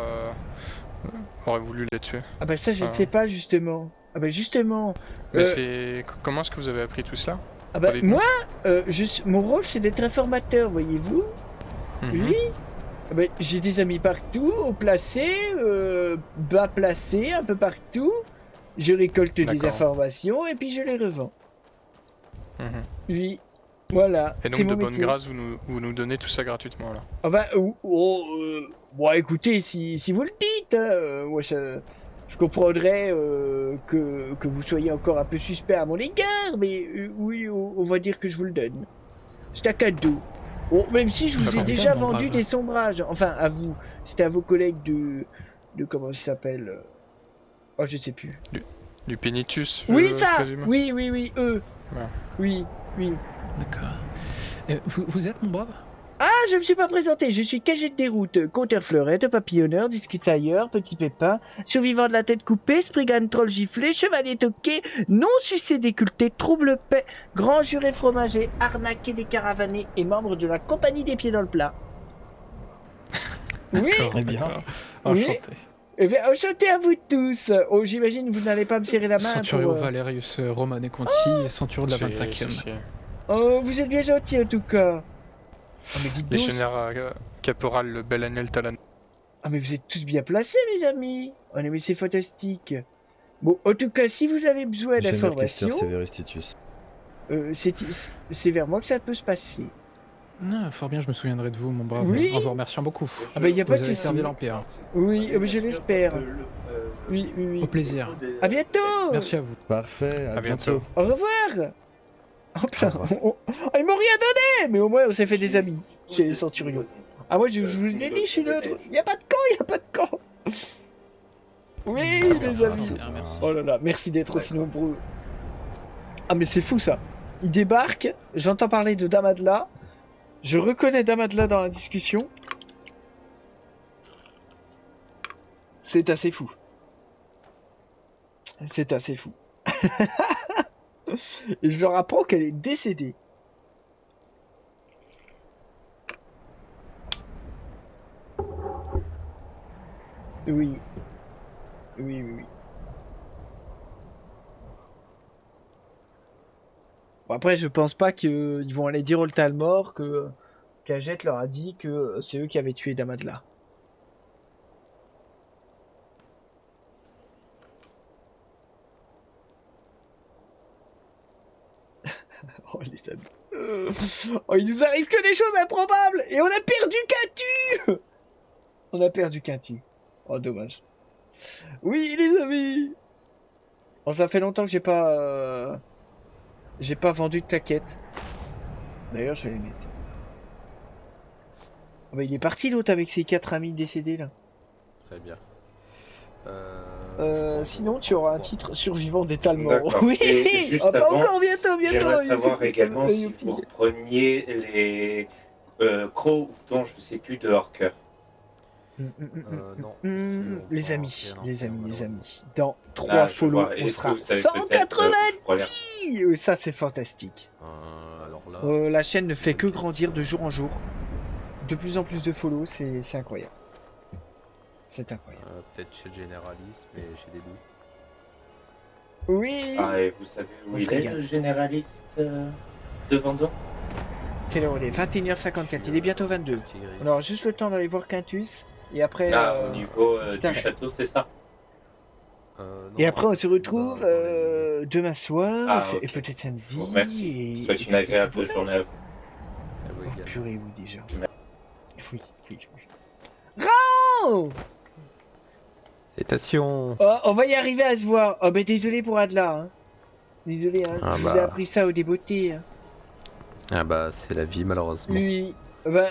aurait voulu la tuer? Ah bah ça, je ne sais pas, justement. Ah bah justement... Mais comment est-ce que vous avez appris tout cela? Ah bah, Au début moi, mon rôle, c'est d'être informateur, voyez-vous. Oui. Ah bah, j'ai des amis partout, haut placés, bas placés, un peu partout. Je récolte des D'accord. informations et puis je les revends. Mhm. Oui. Voilà. Et c'est donc mon de bonne métier. grâce, vous nous donnez tout ça gratuitement alors? Ah bah, bon, écoutez, si vous le dites, moi, je comprendrais que vous soyez encore un peu suspect à mon égard, mais oui, on va dire que je vous le donne. C'est un cadeau. Bon, même si je vous ai D'accord. déjà Bon, vendu bravo. des sombrages. Enfin, à vous. C'était à vos collègues de comment ça s'appelle Oh, je sais plus. Du Pénitus, Oui, je ça présume. Oui, eux. Ouais. Oui. D'accord. Vous êtes mon brave? Ah, je me suis pas présenté, je suis cagé de déroute, compteur fleurette, papillonneur, discutailleur, petit pépin, survivant de la tête coupée, spriggan troll giflé, chevalier toqué, non sucé déculté, trouble paix, grand juré fromager, arnaqué décaravanné et membre de la compagnie des pieds dans le plat. Oui, Très bien. Oui. Enchanté. eh bien, enchanté à vous tous. Oh, j'imagine que vous n'allez pas me serrer la main Centurio pour... Valerius Romane Conti, centurion de la 25e. Oh, vous êtes bien gentil en tout cas. Oh, mais dites donc... Légionnaire caporal le Belanel Talan. Ah mais vous êtes tous bien placés les amis. Oh mais c'est fantastique. Bon, en tout cas, si vous avez besoin d'informations, c'est vers moi que ça peut se passer. Non, fort bien, je me souviendrai de vous, mon brave. Oui. En vous remerciant beaucoup. Ah bah y a pas Vous de avez souci. servi l'Empire. Oui, mais je l'espère. Oui. Au plaisir. À bientôt. Merci à vous. Parfait, à bientôt. Au revoir. Hop là. Ils m'ont rien donné, mais au moins on s'est fait des amis chez les Centurions. Ah moi je vous ai dit, je suis neutre. Y a pas de camp. Oui, les amis. Merci. Oh là là, merci d'être aussi nombreux. Ah mais c'est fou ça. Ils débarquent, j'entends parler de Dame Adla. Je reconnais Dame Adla dans la discussion. C'est assez fou. C'est assez fou. Et je leur apprends qu'elle est décédée. Oui. Oui. Bon, après, je pense pas qu'ils vont aller dire au Talmor que Cagette leur a dit que c'est eux qui avaient tué Dame Adla. Oh, les amis. Oh, il nous arrive que des choses improbables. Et on a perdu Quintu. On a perdu Quintu. Oh, dommage. Oui, les amis. Oh, ça fait longtemps que j'ai pas vendu de claquettes. D'ailleurs, je vais les mettre. Oh, bah, il est parti l'autre avec ses 4 amis décédés là. Très bien. Sinon, tu auras un titre survivant d'étalement. D'accord. Oui. Et juste Ah, pas avant, encore, bientôt. J'aimerais savoir Youssef. également si Youpsi. vous repreniez les crocs dont je sais plus de Horker. Non. Les amis. Dans 3 Ah, je follows, vois. Et on est-ce sera que vous savez peut-être, 190. Ça, c'est fantastique. Alors là. La chaîne ne fait que grandir de jour en jour. De plus en plus de follow, c'est incroyable. C'est incroyable. Peut-être chez le généraliste, mais chez des doutes. Oui. Ah, et vous savez où On il se est, régale. le généraliste de Vendôme? Quelle heure il est? 21h54. Il est bientôt 22. On aura juste le temps d'aller voir Quintus. Et après. Ah, au niveau c'est du arrêt. château, c'est ça? Et après, on se retrouve demain soir. Ah, et ok. peut-être samedi. Merci. Je vous souhaite une agréable journée à vous. Purée, oui, déjà. Oui. Rao! Félicitations. Oh, on va y arriver à se voir. Oh, ben désolé pour Adla. Hein. Désolé, hein. Ah Je vous ai appris ça au débeauté. Hein. Ah bah, c'est la vie, malheureusement. Oui. Ben,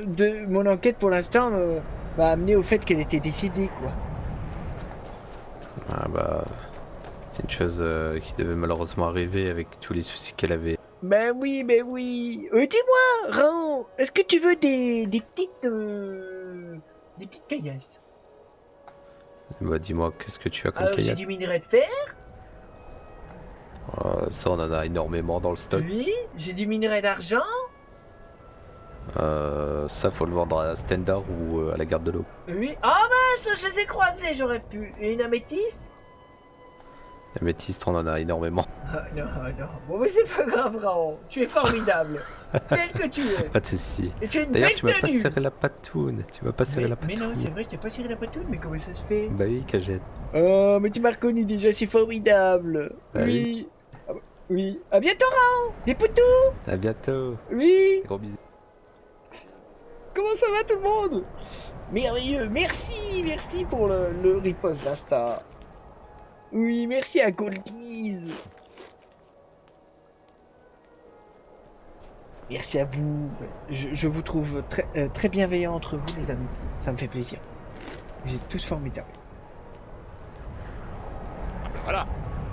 de mon enquête pour l'instant m'a amené au fait qu'elle était décédée, quoi. Ah bah, c'est une chose qui devait malheureusement arriver avec tous les soucis qu'elle avait. Ben oui. Dis-moi, Rao, est-ce que tu veux des petites caillasses? Bah, dis-moi, qu'est-ce que tu as comme J'ai kayak? du minerai de fer. Ça, on en a énormément dans le stock. Oui. J'ai du minerai d'argent. Ça, faut le vendre à Stendhal ou à la garde de l'eau. Oui. Ah mince, je les ai croisés, j'aurais pu. Et une améthyste? La métiste, on en a énormément. Ah, non. Bon, mais c'est pas grave, Raon. Tu es formidable. Tel que tu es. Pas de soucis. Et tu as une D'ailleurs, belle tu m'as pas tenue. serré la patoune. Mais non, c'est vrai, je t'ai pas serré la patoune, mais comment ça se fait? Bah oui, Cagette. Oh, mais tu m'as reconnu déjà, c'est formidable. Bah oui. Ah, oui. À bientôt, Raon. Les poutous. À bientôt. Oui. Gros bisous. Comment ça va tout le monde? Merveilleux. Merci pour le riposte d'Insta. Oui, merci à Golgiz. Merci à vous. Je vous trouve très bienveillants entre vous, les amis. Ça me fait plaisir. Vous êtes tous formidables. Voilà.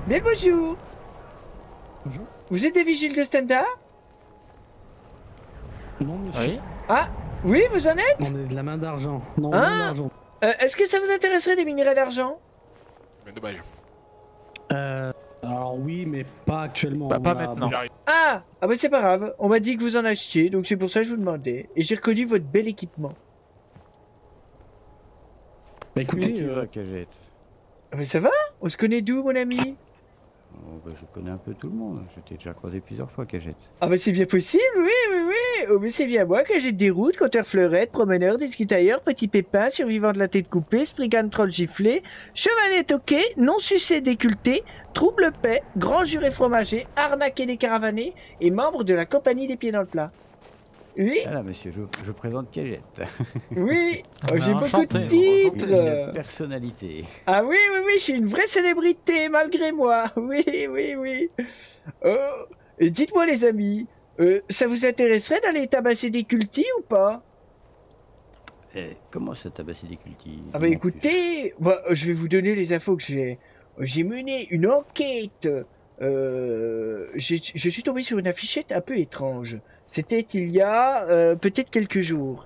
Bien bonjour. Bonjour. Vous êtes des vigiles de Stendhal? Non, monsieur. Oui. Ah, oui, vous en êtes? On est de la main d'argent. Non, Ah. main d'argent. Est-ce que ça vous intéresserait des minerais d'argent? Mais dommage. Alors oui, mais pas actuellement. Pas On a- maintenant. Ah bah c'est pas grave. On m'a dit que vous en achetiez, donc c'est pour ça que je vous demandais. Et j'ai reconnu votre bel équipement. Bah écoutez, Cagette. Ah, mais ça va? On se connaît d'où, mon ami? Oh, bah, je connais un peu tout le monde. Je t'ai déjà croisé plusieurs fois, Cagette. Ah bah c'est bien possible, oui. Oh mais c'est bien moi, que j'ai des routes, compteur fleurette, promeneur, discutailleur, petit pépin, survivant de la tête coupée, spriggan troll giflé, chevalet toqué, non sucé déculté, trouble paix, grand juré fromager, arnaqué des caravanés et membre de la compagnie des pieds dans le plat. Oui, Voilà, monsieur, je présente Cagette. oui, Ah, j'ai bah, beaucoup enchanté, de titres. Une personnalité. Ah oui, je suis une vraie célébrité malgré moi. Oui. Oh, et dites-moi les amis, ça vous intéresserait d'aller tabasser des cultis ou pas? Comment ça tabasser des cultis? Ah bah écoutez, je vais vous donner les infos que j'ai. J'ai mené une enquête. Je suis tombé sur une affichette un peu étrange. C'était il y a peut-être quelques jours.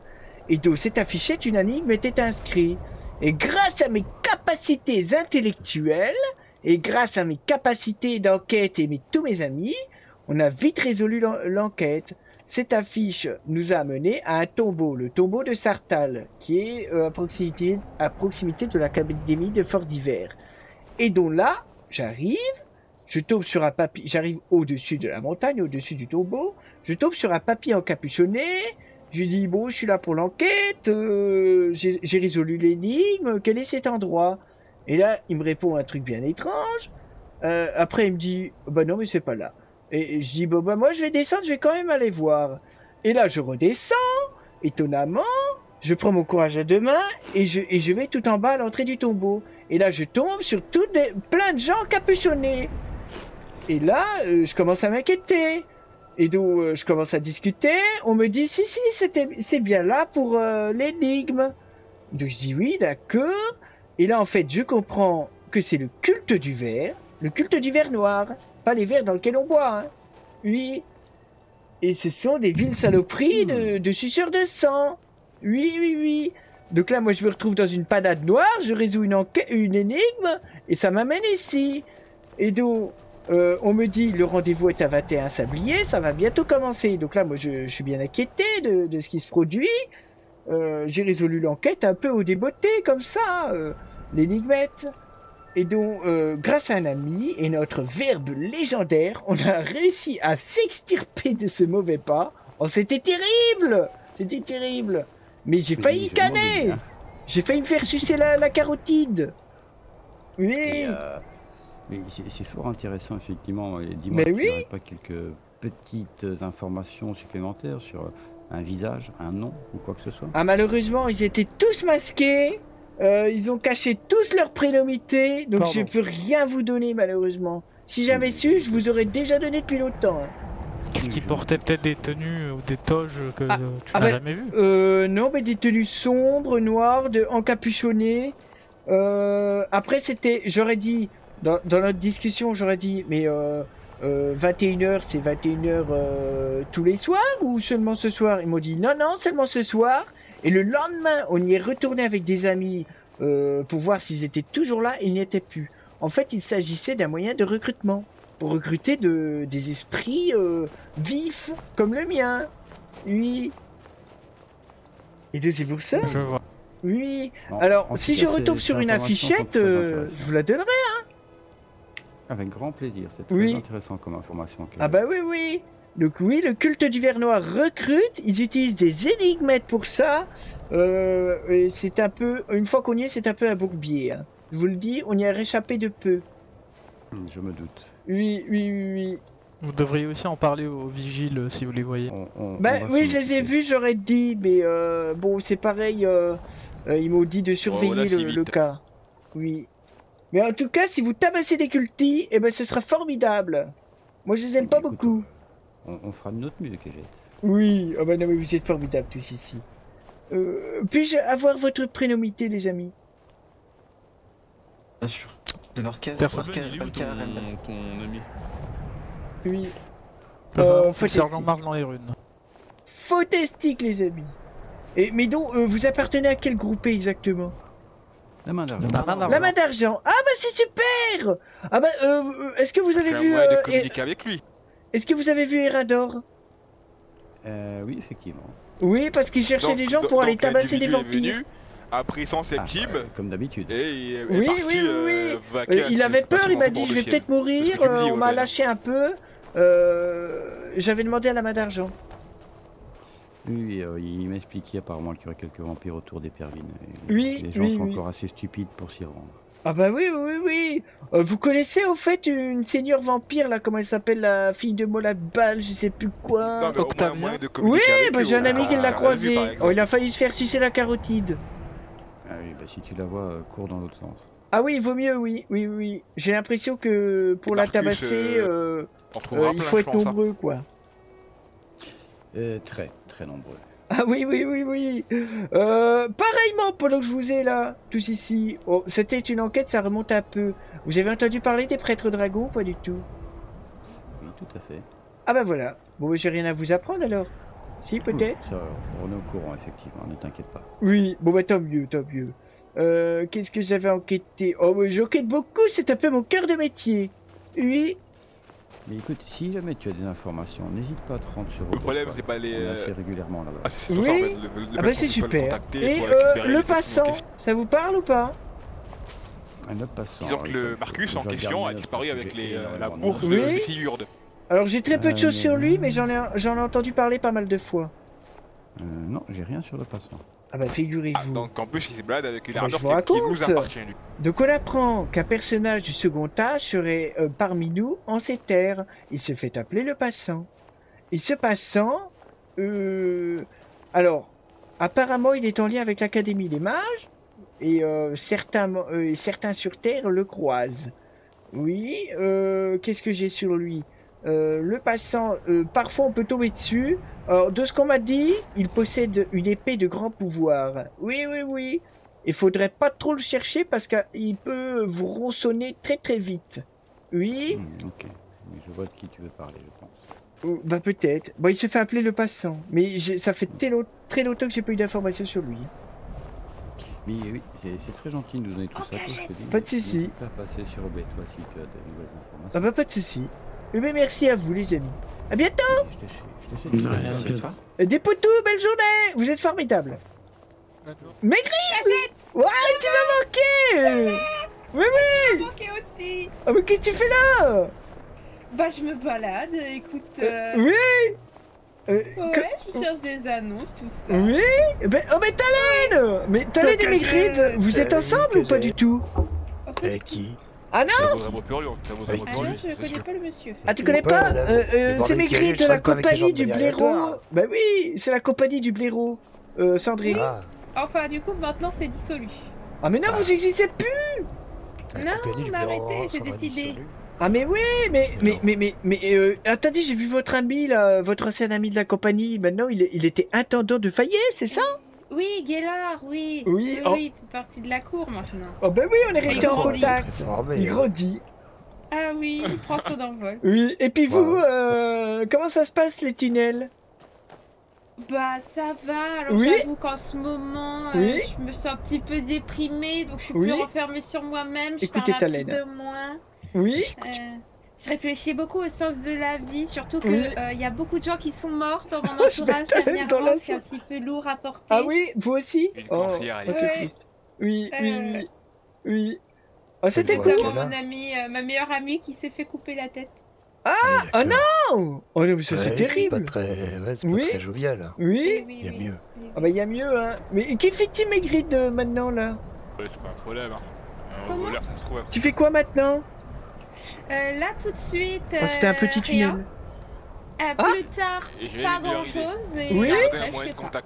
Et dans cette affichette, une énigme était inscrite. Et grâce à mes capacités intellectuelles, et grâce à mes capacités d'enquête et tous mes amis, on a vite résolu l'enquête. Cette affiche nous a amené à un tombeau, le tombeau de Sartal, qui est à proximité de l'académie de Fort d'Hiver. Et donc là, j'arrive, je tombe sur un papier, j'arrive au-dessus de la montagne, au-dessus du tombeau, je tombe sur un papier encapuchonné, je dis bon, je suis là pour l'enquête, j'ai résolu l'énigme, quel est cet endroit? Et là, il me répond un truc bien étrange, après il me dit, bah non mais c'est pas là. Et je dis, bon, bah, moi, je vais descendre, je vais quand même aller voir. Et là, je redescends, étonnamment, je prends mon courage à deux mains, et je vais tout en bas à l'entrée du tombeau. Et là, je tombe sur plein de gens capuchonnés. Et là, je commence à m'inquiéter. Et donc, je commence à discuter. On me dit, si, c'est bien là pour l'énigme. Donc, je dis, oui, d'accord. Et là, en fait, je comprends que c'est le culte du verre noir. Pas les verres dans lesquels on boit, hein. Oui. Et ce sont des villes saloperies de suceurs de sang. Oui. Donc là, moi, je me retrouve dans une panade noire, je résous une énigme, et ça m'amène ici. Et donc, on me dit, le rendez-vous est à 21 sablier, ça va bientôt commencer. Donc là, moi, je suis bien inquiété de ce qui se produit. J'ai résolu l'enquête un peu au débeauté, comme ça, l'énigmette. Et donc, grâce à un ami et notre verbe légendaire, on a réussi à s'extirper de ce mauvais pas. Oh, c'était terrible! C'était terrible! Mais j'ai failli canner! J'ai failli me faire sucer la carotide! Oui! Mais c'est fort intéressant, effectivement. Et dis-moi, tu n'aurais pas quelques petites informations supplémentaires sur un visage, un nom ou quoi que ce soit? Ah, malheureusement, ils étaient tous masqués. Ils ont caché tous leur prénomité, donc je peux rien vous donner malheureusement. Si j'avais su, je vous aurais déjà donné depuis longtemps. Hein. Qu'est-ce qu'ils portaient peut-être des tenues ou des toges que tu n'as jamais vues? Non, mais des tenues sombres, noires, encapuchonnées. Après, j'aurais dit, dans notre discussion, j'aurais dit, mais 21h, c'est 21h tous les soirs ou seulement ce soir? Ils m'ont dit, non, seulement ce soir. Et le lendemain, on y est retourné avec des amis pour voir s'ils étaient toujours là. Ils n'y étaient plus. En fait, il s'agissait d'un moyen de recrutement. Pour recruter des esprits vifs, comme le mien. Oui. Et donc, c'est pour ça. Je vois. Oui. Bon, alors, en si tout je cas, retombe ces sur une informations affichette, sont très intéressantes. je vous la donnerai. Hein. Avec grand plaisir. C'est très Oui. intéressant comme information. Ah bah oui. Donc oui, le culte du verre noir recrute, ils utilisent des énigmettes pour ça, et c'est un peu, une fois qu'on y est, c'est un peu un bourbier. Hein. Je vous le dis, on y a réchappé de peu. Je me doute. Oui. Vous devriez aussi en parler aux vigiles si vous les voyez. Oui, je les ai vus, j'aurais dit, mais bon, c'est pareil, ils m'ont dit de surveiller le cas. Oui. Mais en tout cas, si vous tabassez des cultis, eh ben ce sera formidable. Moi, je les aime pas beaucoup. On fera de notre mieux, Kégette. Oui, oh bah non, mais vous êtes formidables tous ici. Puis-je avoir votre prénomité, les amis? Bien sûr. De Norquez, Valcar, Elmas. Ton ami. Oui. Le sergent marche dans les runes. Fantastique, les amis. Mais donc, vous appartenez à quel groupe exactement? La main d'argent. La main d'argent. Ah bah c'est super. Ah bah, est-ce que vous avez vu... de communiquer avec lui. Est-ce que vous avez vu Erador? Oui, effectivement. Oui, parce qu'il cherchait des gens pour aller tabasser des vampires. A pris son septime. Comme d'habitude. Et est Oui. vaquer à Il ce avait qui se passe peur, il au m'a bord dit de je vais ciel. peut-être mourir, C'est ce que tu me dis, on m'a Olven. lâché un peu. J'avais demandé à la main d'argent. Oui, il m'a expliqué apparemment qu'il y aurait quelques vampires autour d'Éperville. Oui, Les gens oui, sont oui. encore assez stupides pour s'y rendre. Ah bah oui. Vous connaissez au fait une seigneur vampire là, comment elle s'appelle, la fille de Mola Balle, je sais plus quoi. Non, mais au moins un moyen de Oui, communiquer avec bah eux, j'ai un on ami a- qui l'a on a croisé. vu, par exemple. Oh, il a failli se faire sucer la carotide. Ah oui, bah si tu la vois, cours dans l'autre sens. Ah oui, il vaut mieux, oui. J'ai l'impression que pour la Marcus, tabasser, t'en trouveras il plein, faut je être pense, hein. nombreux quoi. Très, très nombreux. Ah oui. Pareillement, pendant que je vous ai là, tous ici, oh, c'était une enquête, ça remonte un peu. Vous avez entendu parler des prêtres dragons? Pas du tout. Oui, tout à fait. Ah bah voilà. Bon, j'ai rien à vous apprendre alors. Si, peut-être. Ça, on est au courant, effectivement, ne t'inquiète pas. Oui, bon bah tant mieux. Qu'est-ce que j'avais enquêté? Oh, bah, j'enquête beaucoup, c'est un peu mon cœur de métier. Oui. Mais écoute, si jamais tu as des informations, n'hésite pas à te rendre sur... Le problème, c'est pas les. On l'a fait régulièrement là-bas. Ah, c'est sur ça, en Oui. fait, le Ah bah patron c'est qui peut le super. contacter Et pour récupérer le les passant, questions. ça vous parle ou pas? Un autre passant. Disons que le Marcus en question a disparu avec la bourse Oui. de Sigurd. Alors j'ai très peu de choses sur lui, mais j'en ai entendu parler pas mal de fois. Non, j'ai rien sur le passant. Ah bah figurez-vous. Donc en plus, il se balade avec une Bah, armure je vous qui nous raconte. appartient, lui. Donc on apprend qu'un personnage du second âge serait parmi nous en ces terres. Il se fait appeler le passant. Et ce passant, alors, apparemment il est en lien avec l'Académie des Mages, et certains sur Terre le croisent. Oui, qu'est-ce que j'ai sur lui? Le passant, parfois on peut tomber dessus. Alors, de ce qu'on m'a dit, il possède une épée de grand pouvoir. Oui, oui, oui. Il faudrait pas trop le chercher parce qu'il peut vous ronçonner très très vite. Oui. Ok, je vois de qui tu veux parler, je pense. Bah peut-être. Bon, il se fait appeler le passant. Mais ça fait très longtemps que j'ai pas eu d'informations sur lui. Mais oui, c'est très gentil de nous donner tout ça. Pas de soucis. N'hésite pas à passer sur toi si tu as de nouvelles informations. Ah bah pas de soucis. Mais merci à vous les amis. À bientôt. Merci à toi. Des poutous, belle journée. Vous êtes formidables. Maigri. Ouais, tu m'as manqué. Oui, oui. Tu m'as manqué aussi. Ah mais qu'est-ce que tu fais là? Bah je me balade, écoute... Oui. Ouais, je cherche des annonces, tout ça. Oui. Mais Talène. Mais Talène et Maigrid, vous êtes ensemble ou pas du tout? Avec qui? Ah non. Ah non, je connais pas le monsieur. Ah tu connais pas? C'est Maigrid de la compagnie du blaireau. Bah oui, c'est la compagnie du blaireau. Sandrine. Enfin, du coup, maintenant c'est dissolu. Ah mais non, vous existez plus. Non, on a arrêté, j'ai décidé. Ah mais oui, mais attendez, j'ai vu votre ami là, votre ancien ami de la compagnie. Maintenant, il était intendant de Fayet, c'est ça? Oui, Guélard, oui. Oui, oui, fait partie de la cour maintenant. Oh ben oui, on est resté en contact. Il grandit. Ah oui, il prend son envol. Oui, et puis vous, comment ça se passe les tunnels? Bah ça va, alors Oui. j'avoue qu'en ce moment, Oui. je me sens un petit peu déprimée, donc je suis Oui. plus renfermée sur moi-même, je Écoutez, parle un petit Talène. peu moins. Oui. Je réfléchis beaucoup au sens de la vie, surtout que Oui. y a beaucoup de gens qui sont morts dans mon entourage dernièrement, c'est un petit peu lourd à porter. Ah oui, vous aussi? Oh, elle c'est est- triste. Oui, oui, Euh, oui. Oui. Oh, c'était cool. Notamment mon ami, ma meilleure amie qui s'est fait couper la tête. Ah, oh non! Oh non, mais ça c'est terrible. C'est pas très, Oui. très jovial. Oui. Il y a mieux. Ah bah il y a mieux, hein. Mais qui fait-il Maigrid maintenant là? Ouais, c'est pas un problème, hein. Un Comment voleur, ça se trouve. Tu fais quoi maintenant? Là tout de suite. Oh, c'était un petit rien. tunnel. Plus tard, Et j'ai pas une meilleure grand chose. Et Oui. après, je sais pas.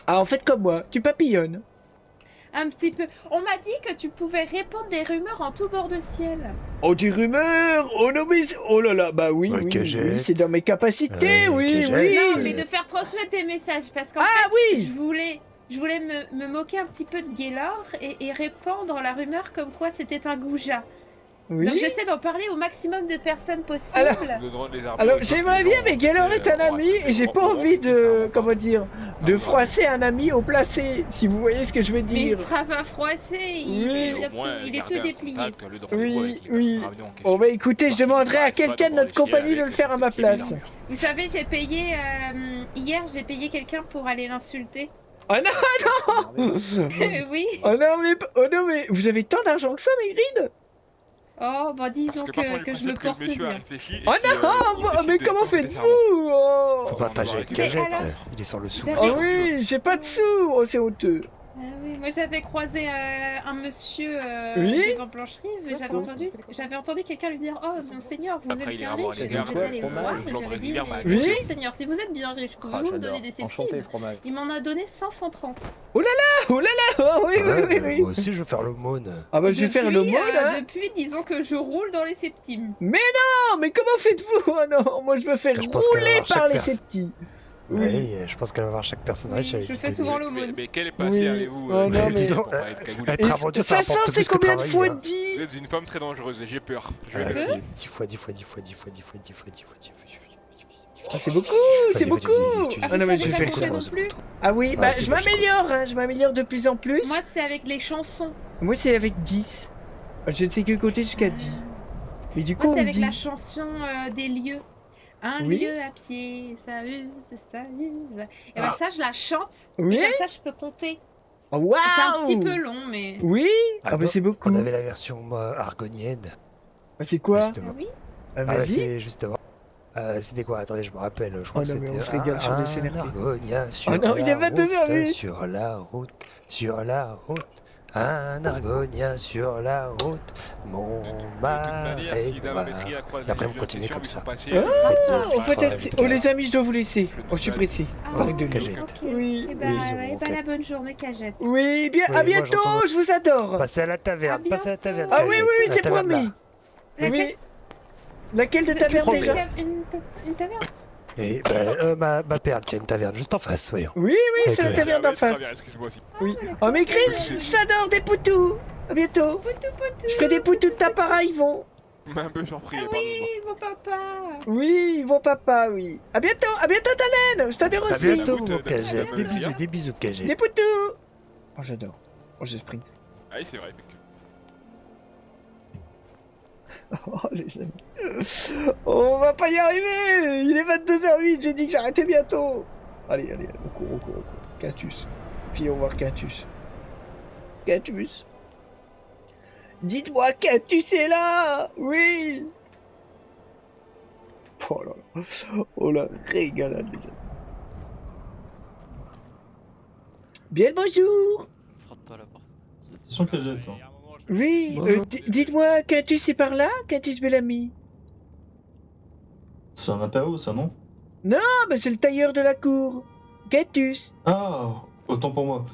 Ah, en fait comme moi, tu papillonnes. Un petit peu. On m'a dit que tu pouvais répandre des rumeurs en tout bord de ciel. Oh, des rumeurs! Oh non, mais. Oh là là, bah oui, oui, oui, c'est dans mes capacités, oui, oui! Non, mais de faire transmettre des messages, parce qu'en fait, oui. je voulais me moquer un petit peu de Gaylord et répandre la rumeur comme quoi c'était un goujat. Oui. Donc j'essaie d'en parler au maximum de personnes possibles. Alors, j'aimerais bien, mais Gaylord est un ami et j'ai pas envie de. Comment dire? De froisser un ami au placé, si vous voyez ce que je veux Mais il dire. sera pas froissé, il est tout déplié. Oui, oui. Bon, bah écoutez, je demanderai à quelqu'un de notre compagnie de le faire à ma place. Vous savez, j'ai payé. Hier, j'ai payé quelqu'un pour aller l'insulter. Oh non, non! Oui. Oh non, mais vous avez tant d'argent que ça, Maigrid? Oh, bah disons que je me porte bien. Oh non, mais comment faites-vous? Oh. Faut partager avec Mais Cagette, alors, il est sans le sou. vous Oh avez- oui, j'ai pas de sous, oh c'est honteux. Ah oui, moi j'avais croisé un monsieur Oui. devant Plancherive et j'avais entendu quelqu'un lui dire: Oh monseigneur, vous Après, êtes il bien ira voir riche, les vous gars, devez aller le fromage, voir. le Et genre j'avais de dit: rivière, Mais bah, monsieur, oui. seigneur, si vous êtes bien riche, pouvez-vous me donner des septimes? Il m'en a donné 530. Oh là là, oh oui, oui, oui, oui. Moi aussi, je vais faire l'aumône. Ah bah je vais faire l'aumône, hein. Depuis, disons que je roule dans les septimes. Mais non, mais comment faites-vous? Oh non, moi je me fais Je pense qu'elle va rouler avoir par chaque les personne. septis. Oui, je pense qu'elle va voir chaque personne riche avec Je qui fais t'es souvent dit. l'aumône. Mais quel est passé Oui. avez-vous Oh non, mais- Dis donc, pour pas être cagoulé. être aventure, ça 500, rapporte c'est plus que combien de travailler, fois hein. 10? Vous êtes une femme très dangereuse et j'ai peur. Je vais Ah, rester. c'est 10 fois, 10 fois, 10 fois, 10 fois, 10 fois, 10 fois, 10 fois, 10 fois, 10 fois. Ah, c'est beaucoup, c'est Vas-y, beaucoup. vas-y, Ah non mais je Vous fais savez pas quoi? non plus. Ah oui, Ah, bah c'est je bon, m'améliore, hein, je m'améliore de plus en plus. Moi, c'est avec les chansons. Moi c'est avec 10. Je ne sais que compter jusqu'à 10. Mais du coup Moi, c'est on me avec dit... la chanson des lieux. Un Oui. lieu à pied, ça use, ça use. Et ben ça, je la chante. Oui. Et comme ça, je peux compter. Oh, waouh. C'est un petit peu long, mais. Oui. Ah bah c'est beaucoup. On avait la version argonienne. Bah, c'est quoi? Justement. Ah oui. Ah, Ah, vas-y. c'est justement. C'était quoi? Attendez, je me rappelle. Je Oh crois non, que mais c'était on se régale sur des scénarios. Argonia sur Oh non, il est la 22h08. route, sur la route, sur la route. Un argonia sur la route, mon marais noir. Et après, vous continuez comme ça. En fait, oh les amis, je dois vous laisser. Oh, je suis pressé. Arrête de lire. Ok. Oui. Et bah, la bonne journée, Cagette. Oui, bien, Oui, à moi, bientôt, j'entends- je vous adore. Passez à la taverne, passez à la taverne. Ah oui, oui, oui, La c'est taverne, promis. là. Oui. Laquelle de taverne déjà? Une taverne? Et ma père tient une taverne juste en face, voyons. Oui, oui, c'est la Ouais. taverne d'en face. Oui. Oh, mais Chris, j'adore des poutous. À bientôt. Je ferai des poutous de ta part à Yvon. Un peu surpris, Oui, mon papa. Oui, Yvon papa, oui. À bientôt, Talène. Je t'adore À aussi. bientôt, mon Cagette. Des bisous, Cagette. Des poutous. Oh, j'adore. Oh, je sprint. Ah oui, c'est vrai, effectivement. Oh, les amis. On va pas y arriver. Il est 22h08, j'ai dit que j'arrêtais bientôt. Allez, on court. Quintus. Filons voir Quintus. Quintus. Dites-moi, Quintus est là. Oui. Oh là là. Oh la régalade, les amis. Bien le bonjour. Frotte-toi la porte. Attention que jette. Oui, dites-moi, Quintus est par là, Quintus Bellamy? C'est un apéro, ça, non? Non, mais c'est le tailleur de la cour. Quintus. Ah, autant pour moi.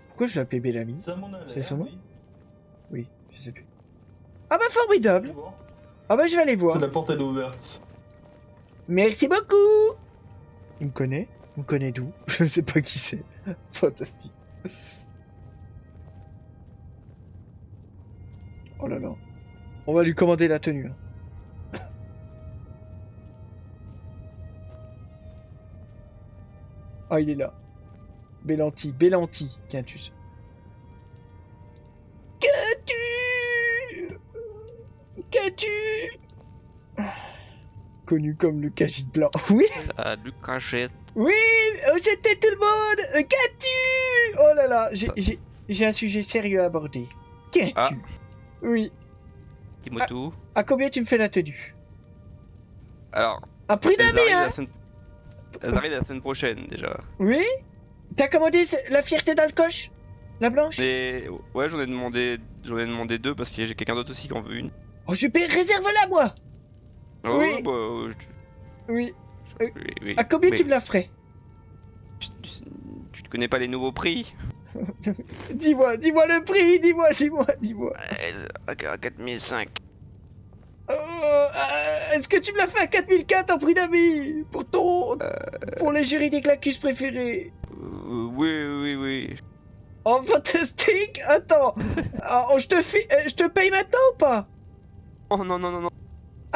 Pourquoi je l'appelais Bellamy? C'est son nom? Oui, je sais plus. Ah bah formidable. Ah bah je vais aller voir. La porte elle est ouverte. Merci beaucoup. Il me connaît? Il me connaît d'où? Je ne sais pas qui c'est. Fantastique. Oh là là. On va lui commander la tenue. Ah, il est là. Bellanti, Quintus. Quintus. Connu comme le Cagite blanc. Oui. Le cagette. Oui, j'étais tout le monde. Quintus. Oh là là, j'ai un sujet sérieux à aborder. Quintus. Ah. Oui. Dis-moi tout. À combien tu me fais la tenue? Alors. Un prix elles d'ami, arrivent hein. la semaine- Elles arrivent la semaine prochaine déjà. Oui. T'as commandé la fierté dans le coche? La blanche? Mais ouais, j'en ai demandé deux parce que j'ai quelqu'un d'autre aussi qui en veut une. Oh super, réserve-la moi. Oh, Oui. bah, Oui. oui. À combien Mais tu me la ferais? tu te connais pas les nouveaux prix? Dis-moi le prix, dis-moi. À 4005. Est-ce que tu me l'as fait à 4004 en prix d'ami? Pour les juridiques lacus préférés. Oui. Oh fantastique. Attends. Je te paye maintenant ou pas? Oh non.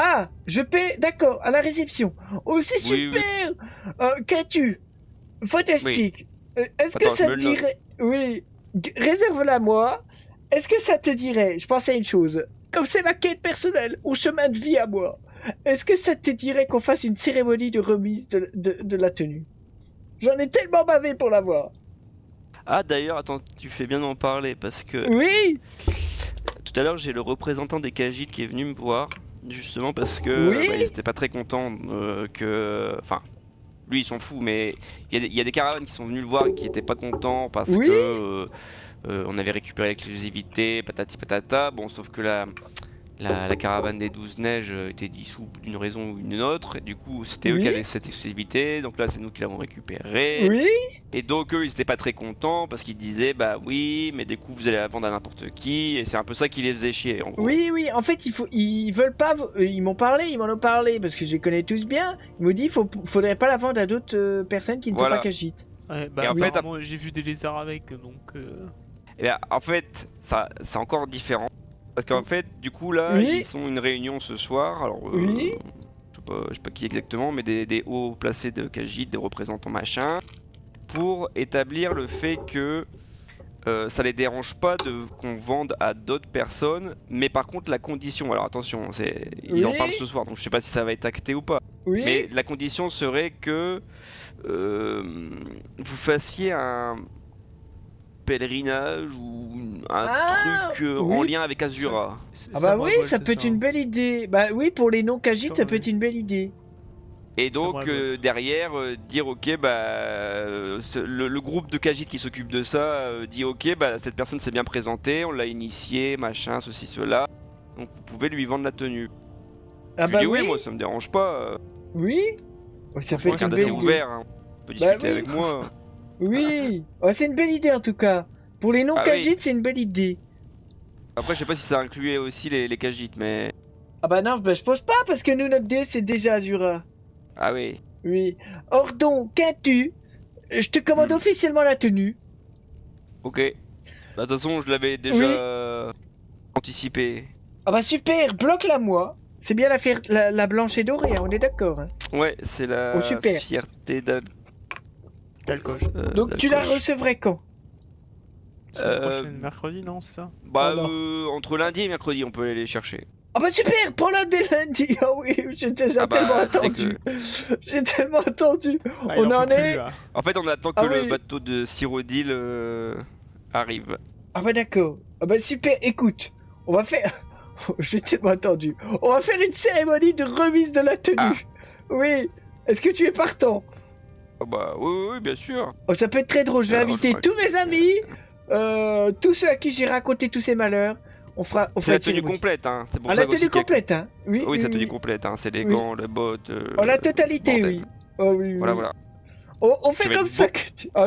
Ah, je paie, d'accord, à la réception. Oh, c'est Oui, super. Qu'as-tu? Fantastique. Est-ce que Attends, ça je me te le note. dirait... Oui, réserve-la moi. Est-ce que ça te dirait... Je pensais à une chose. Comme c'est ma quête personnelle, mon chemin de vie à moi. Est-ce que ça te dirait qu'on fasse une cérémonie de remise de la tenue? J'en ai tellement bavé pour l'avoir. Ah d'ailleurs, attends, tu fais bien d'en parler parce que... Oui. Tout à l'heure, j'ai le représentant des Cagites qui est venu me voir, justement parce que Oui. ils étaient pas très contents que... Enfin, lui il s'en fout, mais il y a des caravanes qui sont venus le voir et qui étaient pas contents parce Oui. que on avait récupéré l'exclusivité, patati patata. Bon, sauf que la caravane des 12 neiges était dissoute d'une raison ou d'une autre, et du coup c'était eux Oui. qui avaient cette exclusivité, donc là c'est nous qui l'avons récupérée. Oui. Et donc eux ils étaient pas très contents parce qu'ils disaient bah oui, mais du coup vous allez la vendre à n'importe qui, et c'est un peu ça qui les faisait chier en gros. Oui, en fait, ils veulent pas. Ils m'en ont parlé parce que je les connais tous bien. Ils m'ont dit faudrait pas la vendre à d'autres personnes qui ne Voilà. sont pas Cagites. Ouais, Et bah, en fait, apparemment, j'ai vu des lézards avec, donc... Et bien, en fait, ça c'est encore différent. Parce qu'en fait, du coup, là, Oui. ils sont une réunion ce soir. Alors, Oui. je sais pas qui exactement, mais des hauts placés de Khajiit, des représentants machin, pour établir le fait que ça les dérange pas qu'on vende à d'autres personnes, mais par contre, la condition, alors attention, ils en Oui. parlent ce soir, donc je sais pas si ça va être acté ou pas. Oui. Mais la condition serait que vous fassiez un pèlerinage ou truc en lien avec Azura. Ah bah oui, ça peut être une belle idée. Bah oui, pour les non Khajiit, ça peut être une belle idée. Et donc derrière dire ok le groupe de Khajiit qui s'occupe de ça dit ok cette personne s'est bien présentée, on l'a initié, machin, ceci, cela. Donc vous pouvez lui vendre la tenue. Ah je bah dis oui, moi ça me dérange pas. Oui. Ça peut être une belle idée. Ouvert, hein. On peut discuter avec moi. Oui, c'est une belle idée en tout cas. Pour les non Khajiit, c'est une belle idée. Après je sais pas si ça incluait aussi les Khajiit mais... Ah bah non, je pense pas parce que nous notre dé c'est déjà Azura. Ah oui. Oui. Ordon, qu'as-tu? Je te commande officiellement la tenue. Ok. Bah, de toute façon, je l'avais déjà anticipé. Ah bah super, bloque-la moi. C'est bien la blanche et dorée, hein, on est d'accord. Hein. Ouais, c'est la fierté d'Alcoche. Donc tu la recevrais quand? Mercredi, non, c'est ça? Bah, entre lundi et mercredi, on peut aller les chercher. Ah bah super, prends-la dès lundi. Ah oui, j'ai déjà tellement attendu. J'ai tellement attendu. On en est... En fait, on attend que le bateau de Cyrodiil arrive. Ah bah d'accord. Ah bah super, écoute, on va faire... J'ai tellement attendu. On va faire une cérémonie de remise de la tenue. Oui. Est-ce que tu es partant? Ah bah oui, bien sûr. Oh, ça peut être très drôle. Je vais inviter tous mes amis, tous ceux à qui j'ai raconté tous ces malheurs. C'est la tenue complète, hein. C'est pour ça la tenue complète, hein. Oui, c'est la tenue complète, hein. C'est les gants, les bottes. La totalité, oui. Oh, oui. Voilà. On fait comme ça.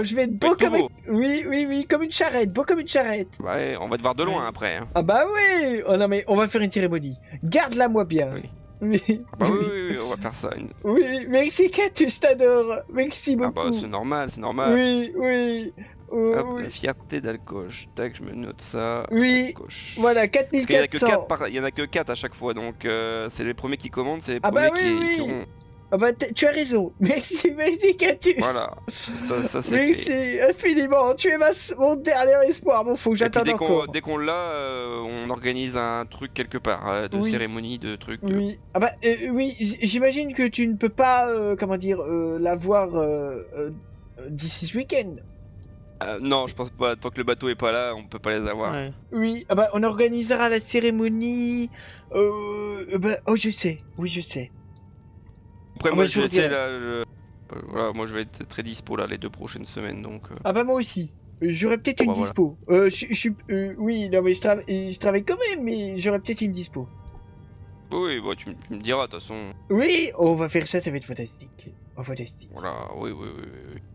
Je vais être beau comme... Oui, comme une charrette, beau comme une charrette. Ouais, on va te voir de loin après. Hein. Ah bah oui. Oh non mais on va faire une cérémonie. Garde-la moi bien. Oui. Ah bah oui, on va faire ça. Oui, merci Katus, je t'adore. Merci beaucoup. Ah bah c'est normal. Oui. Hop, la fierté d'Alcoche. Tac, je me note ça. Oui. Alcoche. Voilà, 4400. Il y en a que 4 à chaque fois, donc c'est les premiers qui commandent, c'est les premiers qui auront. Ah bah tu as raison. Merci Katus. Voilà, ça c'est merci fait. Infiniment. Tu es mon dernier espoir. Bon, faut que j'attende encore. Dès qu'on l'a, on organise un truc quelque part, de cérémonie, de trucs. Oui. Ah bah oui, j'imagine que tu ne peux pas, l'avoir d'ici ce week-end. Non, je pense pas. Tant que le bateau est pas là, on peut pas les avoir. Ouais. Oui, ah bah on organisera la cérémonie. Je sais. Oui, je sais. Après, moi, moi, je vais être très dispo là les 2 prochaines semaines, donc. Ah bah moi aussi. J'aurais peut-être une dispo. Oui, non mais je travaille quand même, mais j'aurais peut-être une dispo. Oui, bah, tu me diras de toute façon. Oui, on va faire ça, ça va être fantastique. Fantastique. Voilà, oui.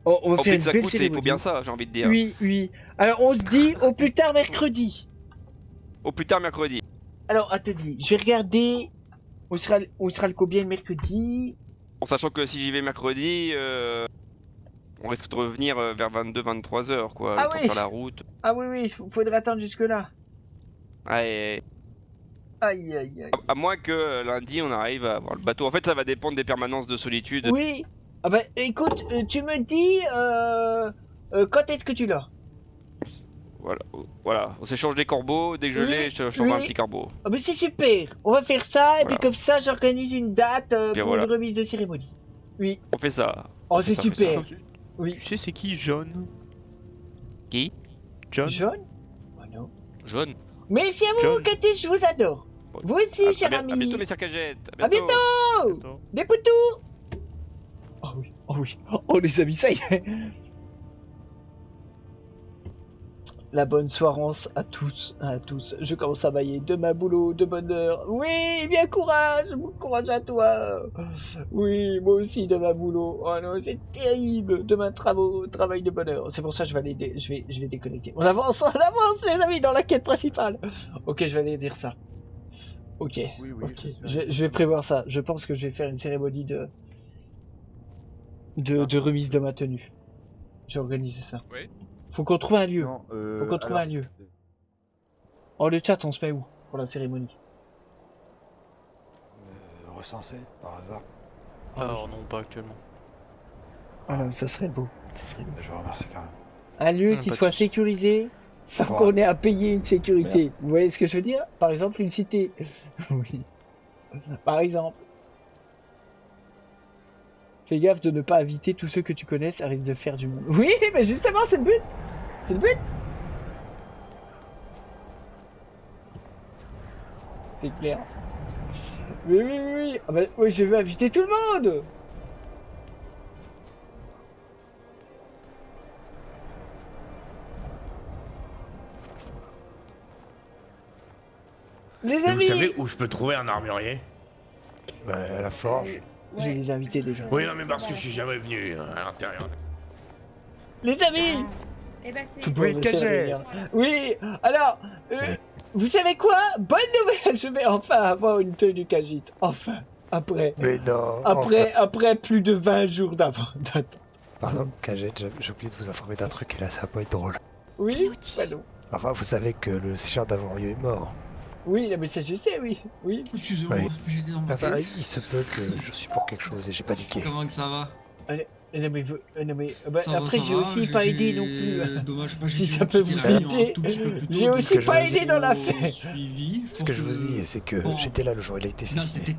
On va faire une belle cérémonie. Il faut bien ça, j'ai envie de dire. Oui. Alors on se dit au plus tard mercredi. Au plus tard mercredi. Alors attendez, je vais regarder. On sera le combien le mercredi? En sachant que si j'y vais mercredi, on risque de revenir vers 22-23h quoi, le temps de faire la route. Ah oui, il faudrait attendre jusque là. Ouais. Aïe. À moins que lundi on arrive à avoir le bateau. En fait, ça va dépendre des permanences de solitude. Oui. Ah bah écoute, tu me dis quand est-ce que tu l'as? Voilà. On s'échange des corbeaux. Dès que je l'ai, je t'envoie un petit corbeau. Ah mais c'est super. On va faire ça et puis comme ça, j'organise une date pour une remise de cérémonie. Oui. On fait ça. Oh, c'est super. Oui. Tu sais c'est qui Jaune? Qui? Jaune? Oh non. Jaune. Merci à vous, Katus, je vous adore. Vous aussi, cher ami. À bientôt, mes circagettes. À bientôt. Des poutous. Oh oui. Oh les amis, ça y est. La bonne soirance à tous. Je commence à bailler de ma boulot, de bonheur. Oui, bien courage à toi. Oui, moi aussi de ma boulot. Oh non, c'est terrible. Demain travail de bonheur. C'est pour ça que je vais déconnecter. On avance les amis dans la quête principale. Ok, je vais aller dire ça. Ok. Oui, okay. Je vais prévoir ça. Je pense que je vais faire une cérémonie de remise de ma tenue. J'ai organisé ça. Oui. Faut qu'on trouve un lieu. Faut qu'on trouve un lieu. Oh, le chat, on se met où pour la cérémonie? Recensé, par hasard. Alors non, pas actuellement. Voilà, ça serait beau. Je vous remercie quand même. Un lieu qui soit sécurisé sans qu'on ait à payer une sécurité. Merde. Vous voyez ce que je veux dire? Par exemple, une cité. Oui. Par exemple. Fais gaffe de ne pas inviter tous ceux que tu connais, ça risque de faire du monde. Oui, mais justement, c'est le but. C'est le but. C'est clair. Mais oui. Ah bah, ouais, je vais inviter tout le monde. Les Vous amis. savez où je peux trouver un armurier? À la forge. Je vais les inviter déjà. Oui, non, mais parce que je suis jamais venu à l'intérieur. Les amis. Eh ben c'est... Tout le monde essaie de venir. Oui, alors, vous savez quoi? Bonne nouvelle, je vais enfin avoir une tenue Khajiit. Enfin, après. Mais non. Après plus de 20 jours d'attente. Pardon, Khajiit, j'ai oublié de vous informer d'un truc et là ça va pas être drôle. Oui, pardon. Enfin, vous savez que le Seigneur d'Avorieux est mort. Oui, mais ça je sais, oui. Excusez-moi, Oui. j'étais dans ma Enfin, tête. il se peut que je suis pour quelque chose et j'ai paniqué. Comment que ça va? Non mais bah, Ça va, après ça j'ai va, aussi pas aidé non plus. Dommage, Si ça peut vous aider, j'ai aussi pas aidé dans l'affaire. Ce que je vous dis, c'est que j'étais là le jour où il a été assassiné.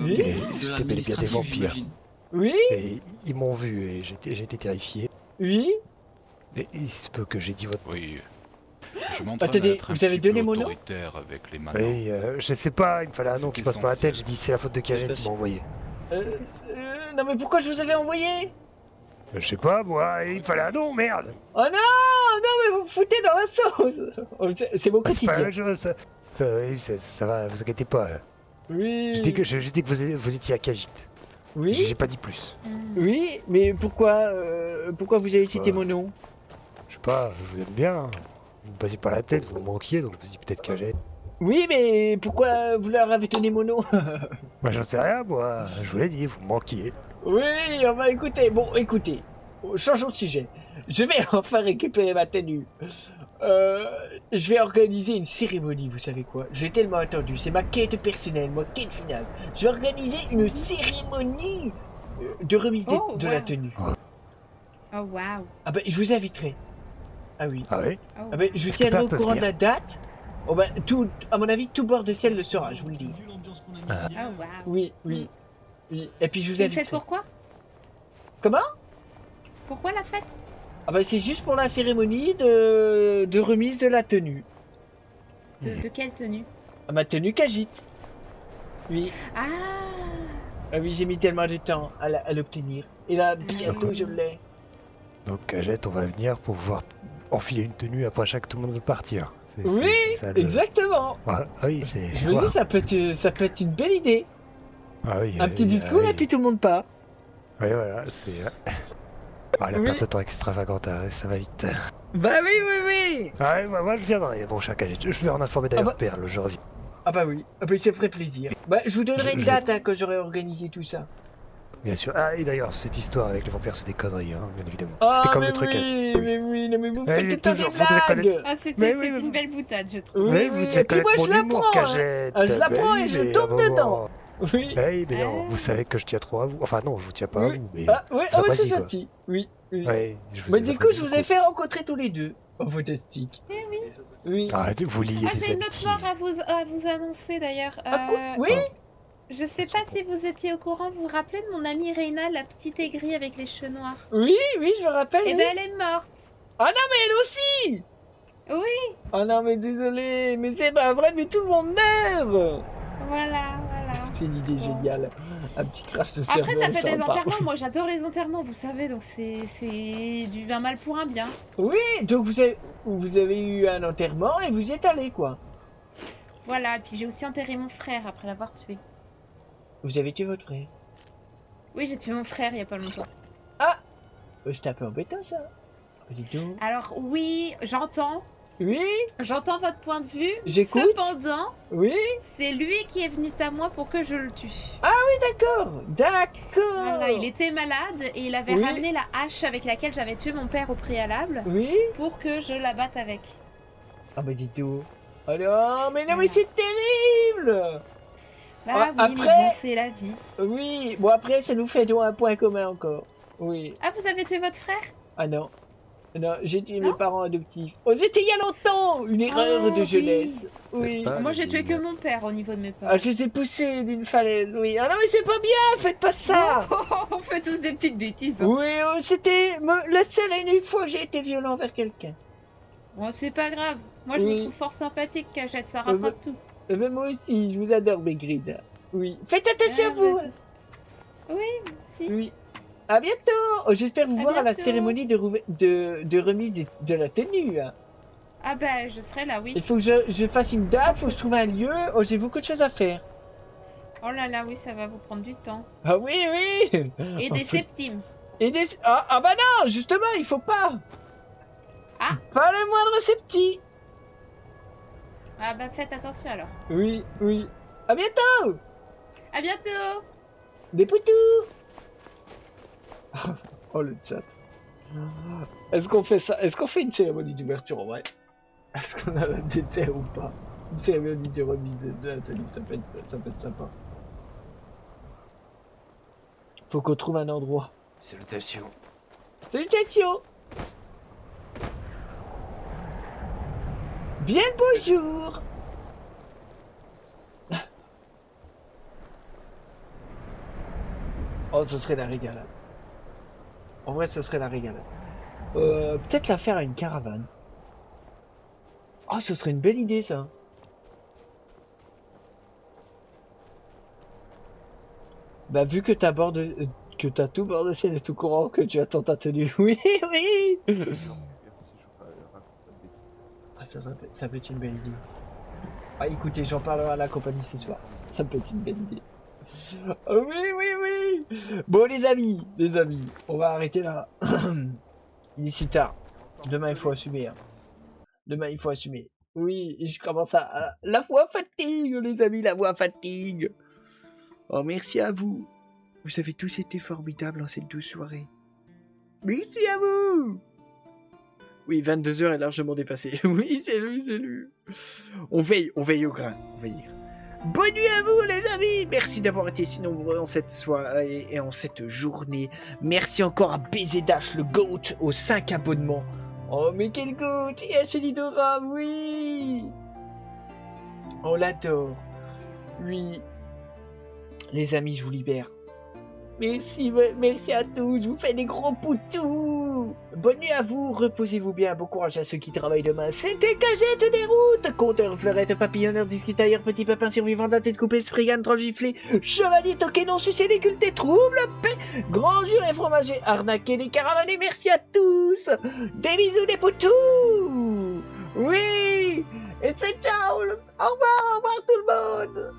Oui. Et c'était bel et bien des vampires. Oui. Et ils m'ont vu et j'ai été terrifié. Oui. Et il se peut que j'ai dit votre... Oui. Attendez, vous avez donné mon nom? Avec les Oui, je sais pas, il me fallait un nom qui passe par la tête, j'ai dit c'est la faute de Khajiit, il m'a envoyé. Non mais pourquoi je vous avais envoyé? Je sais pas, moi, il me fallait un nom, merde. Oh non, mais vous me foutez dans la sauce. C'est mon C'est pas la quotidien. même chose, ça va, vous inquiétez pas. Oui. Je dis que vous étiez à Khajiit. Oui. J'ai pas dit plus. Oui, mais pourquoi vous avez cité mon nom? Je sais pas, je vous aime bien. Vous me passiez par la tête, vous me manquiez, donc je me dis peut-être Khajiit. Oui, mais pourquoi vous leur avez donné mon nom? Moi j'en sais rien, moi, je vous l'ai dit, vous me manquiez. Oui, on va écouter. Bon, écoutez, changeons de sujet. Je vais enfin récupérer ma tenue. Je vais organiser une cérémonie, vous savez quoi? J'ai tellement attendu, c'est ma quête personnelle, ma quête finale. Je vais organiser une cérémonie de remise de la tenue. Oh waouh. Ah ben, je vous inviterai. Ah oui. Ah oui? Ah ben, je Est-ce que tiendrai au Papa peut courant de venir? la date. Oh ben, tout, à mon avis, tout bord de ciel le sera, je vous le dis. Oh waouh. Oui. Et puis je vous C'est une inviterai. fête pourquoi? Comment? Pourquoi la fête? Ah bah c'est juste pour la cérémonie de remise de la tenue. De quelle tenue? Ah, ma tenue Khajiit. Oui. Ah. Ah oui, j'ai mis tellement de temps à l'obtenir. Et là, bientôt je l'ai. Donc Khajiit, on va venir pour pouvoir enfiler une tenue après chaque tout le monde veut partir. Oui, exactement. Ouais, ah oui, c'est... Je me dis, ça peut être une belle idée. Ah oui, Un petit discours et puis tout le monde part. Oui, voilà, c'est... Ah, la perte de temps extravagante, hein, ça va vite. Bah oui. Ah ouais, moi je viendrai, bon cher Khajiit. Je vais en informer d'ailleurs Perle, je reviens. Ah bah oui, ça ferait plaisir. Bah je vous donnerai une date quand j'aurai organisé tout ça. Bien sûr. Ah, et d'ailleurs, cette histoire avec les vampires, c'est des conneries, hein, bien évidemment. Ah, c'était comme mais le truc. oui, mais vous Eh, faites il tout est le temps toujours- des vous devez blagues. connaître- Ah c'était Mais oui, une belle boutade je trouve. Oui, vous oui, devez et puis moi connaître je mon la humour, prends. Khajiit. Ah, je la Bah prends oui, et je mais tombe à un moment- dedans. Oui. Oui, mais non, vous savez que je tiens trop à vous. Enfin non, je vous tiens pas à Oui. vous, mais... Ah oui, je vous c'est apprécie, quoi. gentil. Oui. Ouais, je vous Mais ai du coup, apprécié je vous beaucoup. ai fait rencontrer tous les deux. Oh, fantastique. Eh oui. Oui. Arrêtez, vous liez Ah des j'ai une autre amitiés. mort à vous annoncer d'ailleurs. Oui. Je sais pas si vous étiez au courant, vous vous rappelez de mon amie Reina, la petite aigrie avec les cheveux noirs? Oui, je me rappelle. Eh oui. ben elle est morte. Ah non, mais elle aussi. Oui. Oh non, mais désolé, mais c'est pas vrai, mais tout le monde meurt. Voilà. C'est une idée géniale. Un petit crash de cerveau. Après ça fait des sympa. enterrements, moi j'adore les enterrements, vous savez, donc c'est du un mal pour un bien. Oui, donc vous avez eu un enterrement et vous y êtes allé, quoi. Voilà, et puis j'ai aussi enterré mon frère après l'avoir tué. Vous avez tué votre frère. Oui, j'ai tué mon frère il y a pas longtemps. C'était un peu embêtant, ça. Dis donc. Alors oui, j'entends. Oui. J'entends votre point de vue. J'écoute. Cependant, oui. C'est lui qui est venu à moi pour que je le tue. Ah oui, d'accord. Voilà, il était malade et il avait Oui. ramené la hache avec laquelle j'avais tué mon père au préalable. Oui. Pour que je la batte avec. Ah bah dis donc. Oh non, mais c'est terrible. Bah oui, mais après, bon, c'est la vie. Oui, bon après, ça nous fait donc un point commun encore. Oui. Ah, vous avez tué votre frère? Ah non. Non, j'ai tué mes parents adoptifs. Oh, c'était il y a longtemps. Une erreur de jeunesse. Oui. Moi, j'ai tué que mon père au niveau de mes parents. Ah, je les ai poussés d'une falaise, oui. Ah non, mais c'est pas bien, faites pas ça. On fait tous des petites bêtises. Hein. Oui, c'était la seule et unique fois que j'ai été violent envers quelqu'un. Bon, c'est pas grave. Moi, je Oui. vous trouve fort sympathique, Cagette, ça rattrape tout. Ben, moi aussi, je vous adore, Maigrid. Oui. Faites attention à vous. Oui, merci. Oui. À bientôt. Oh, j'espère vous voir à la bientôt. cérémonie de remise de la tenue. Ah bah, je serai là, oui. Il faut que je fasse une date, il faut que je trouve un lieu. Oh, j'ai beaucoup de choses à faire. Oh là là, oui, ça va vous prendre du temps. Ah oui, oui. Et des septimes. Et des... Ah bah non, justement, il faut pas. Ah. Pas le moindre septi. Ah bah, faites attention alors. Oui, oui. À bientôt. À bientôt. Des poutous. Oh, le chat. Est-ce qu'on fait ça? Est-ce qu'on fait une cérémonie d'ouverture en vrai? Est-ce qu'on a la déterre ou pas? Une cérémonie de remise de la tenue, ça peut être sympa. Faut qu'on trouve un endroit. Salutations. Salutations. Bien le bonjour. Oh, ce serait la régalade. En vrai, ce serait la régalade. Peut-être la faire à une caravane. Oh, ce serait une belle idée, ça. Bah, vu que t'as tout bord de ciel et tout courant, que tu attends ta tenue. Oui, oui. Ah, ça peut être une belle idée. Ah, écoutez, j'en parlerai à la compagnie ce soir. Ça peut être une belle idée. Oh, oui, oui, oui. Bon, les amis, on va arrêter là. Il est si tard. Demain, il faut assumer. Hein. Demain, il faut assumer. Oui, je commence à... La voix fatigue, les amis, la voix fatigue. Oh, merci à vous. Vous avez tous été formidables en cette douce soirée. Merci à vous. Oui, 22h est largement dépassé. Oui, c'est lui. On veille au grain. On veille. Bonne nuit à vous, les amis. Merci d'avoir été si nombreux en cette soirée et en cette journée. Merci encore à BZH, le GOAT, aux 5 abonnements. Oh, mais quel GOAT. Et à Chelidora, oui. On l'adore. Oui. Les amis, je vous libère. Merci à tous, je vous fais des gros poutous. Bonne nuit à vous, reposez-vous bien, bon courage à ceux qui travaillent demain. C'était Cagette des routes, compteur, fleurette, papillonneur, discutailleur, petit papin survivant, tête coupée, sprigane, troll giflé, chevalier, toqué, non sucé, déculté, trouble, paix, grand juré, fromager, arnaqué, des caravaniers, merci à tous. Des bisous, des poutous. Oui, et c'est ciao, au revoir tout le monde.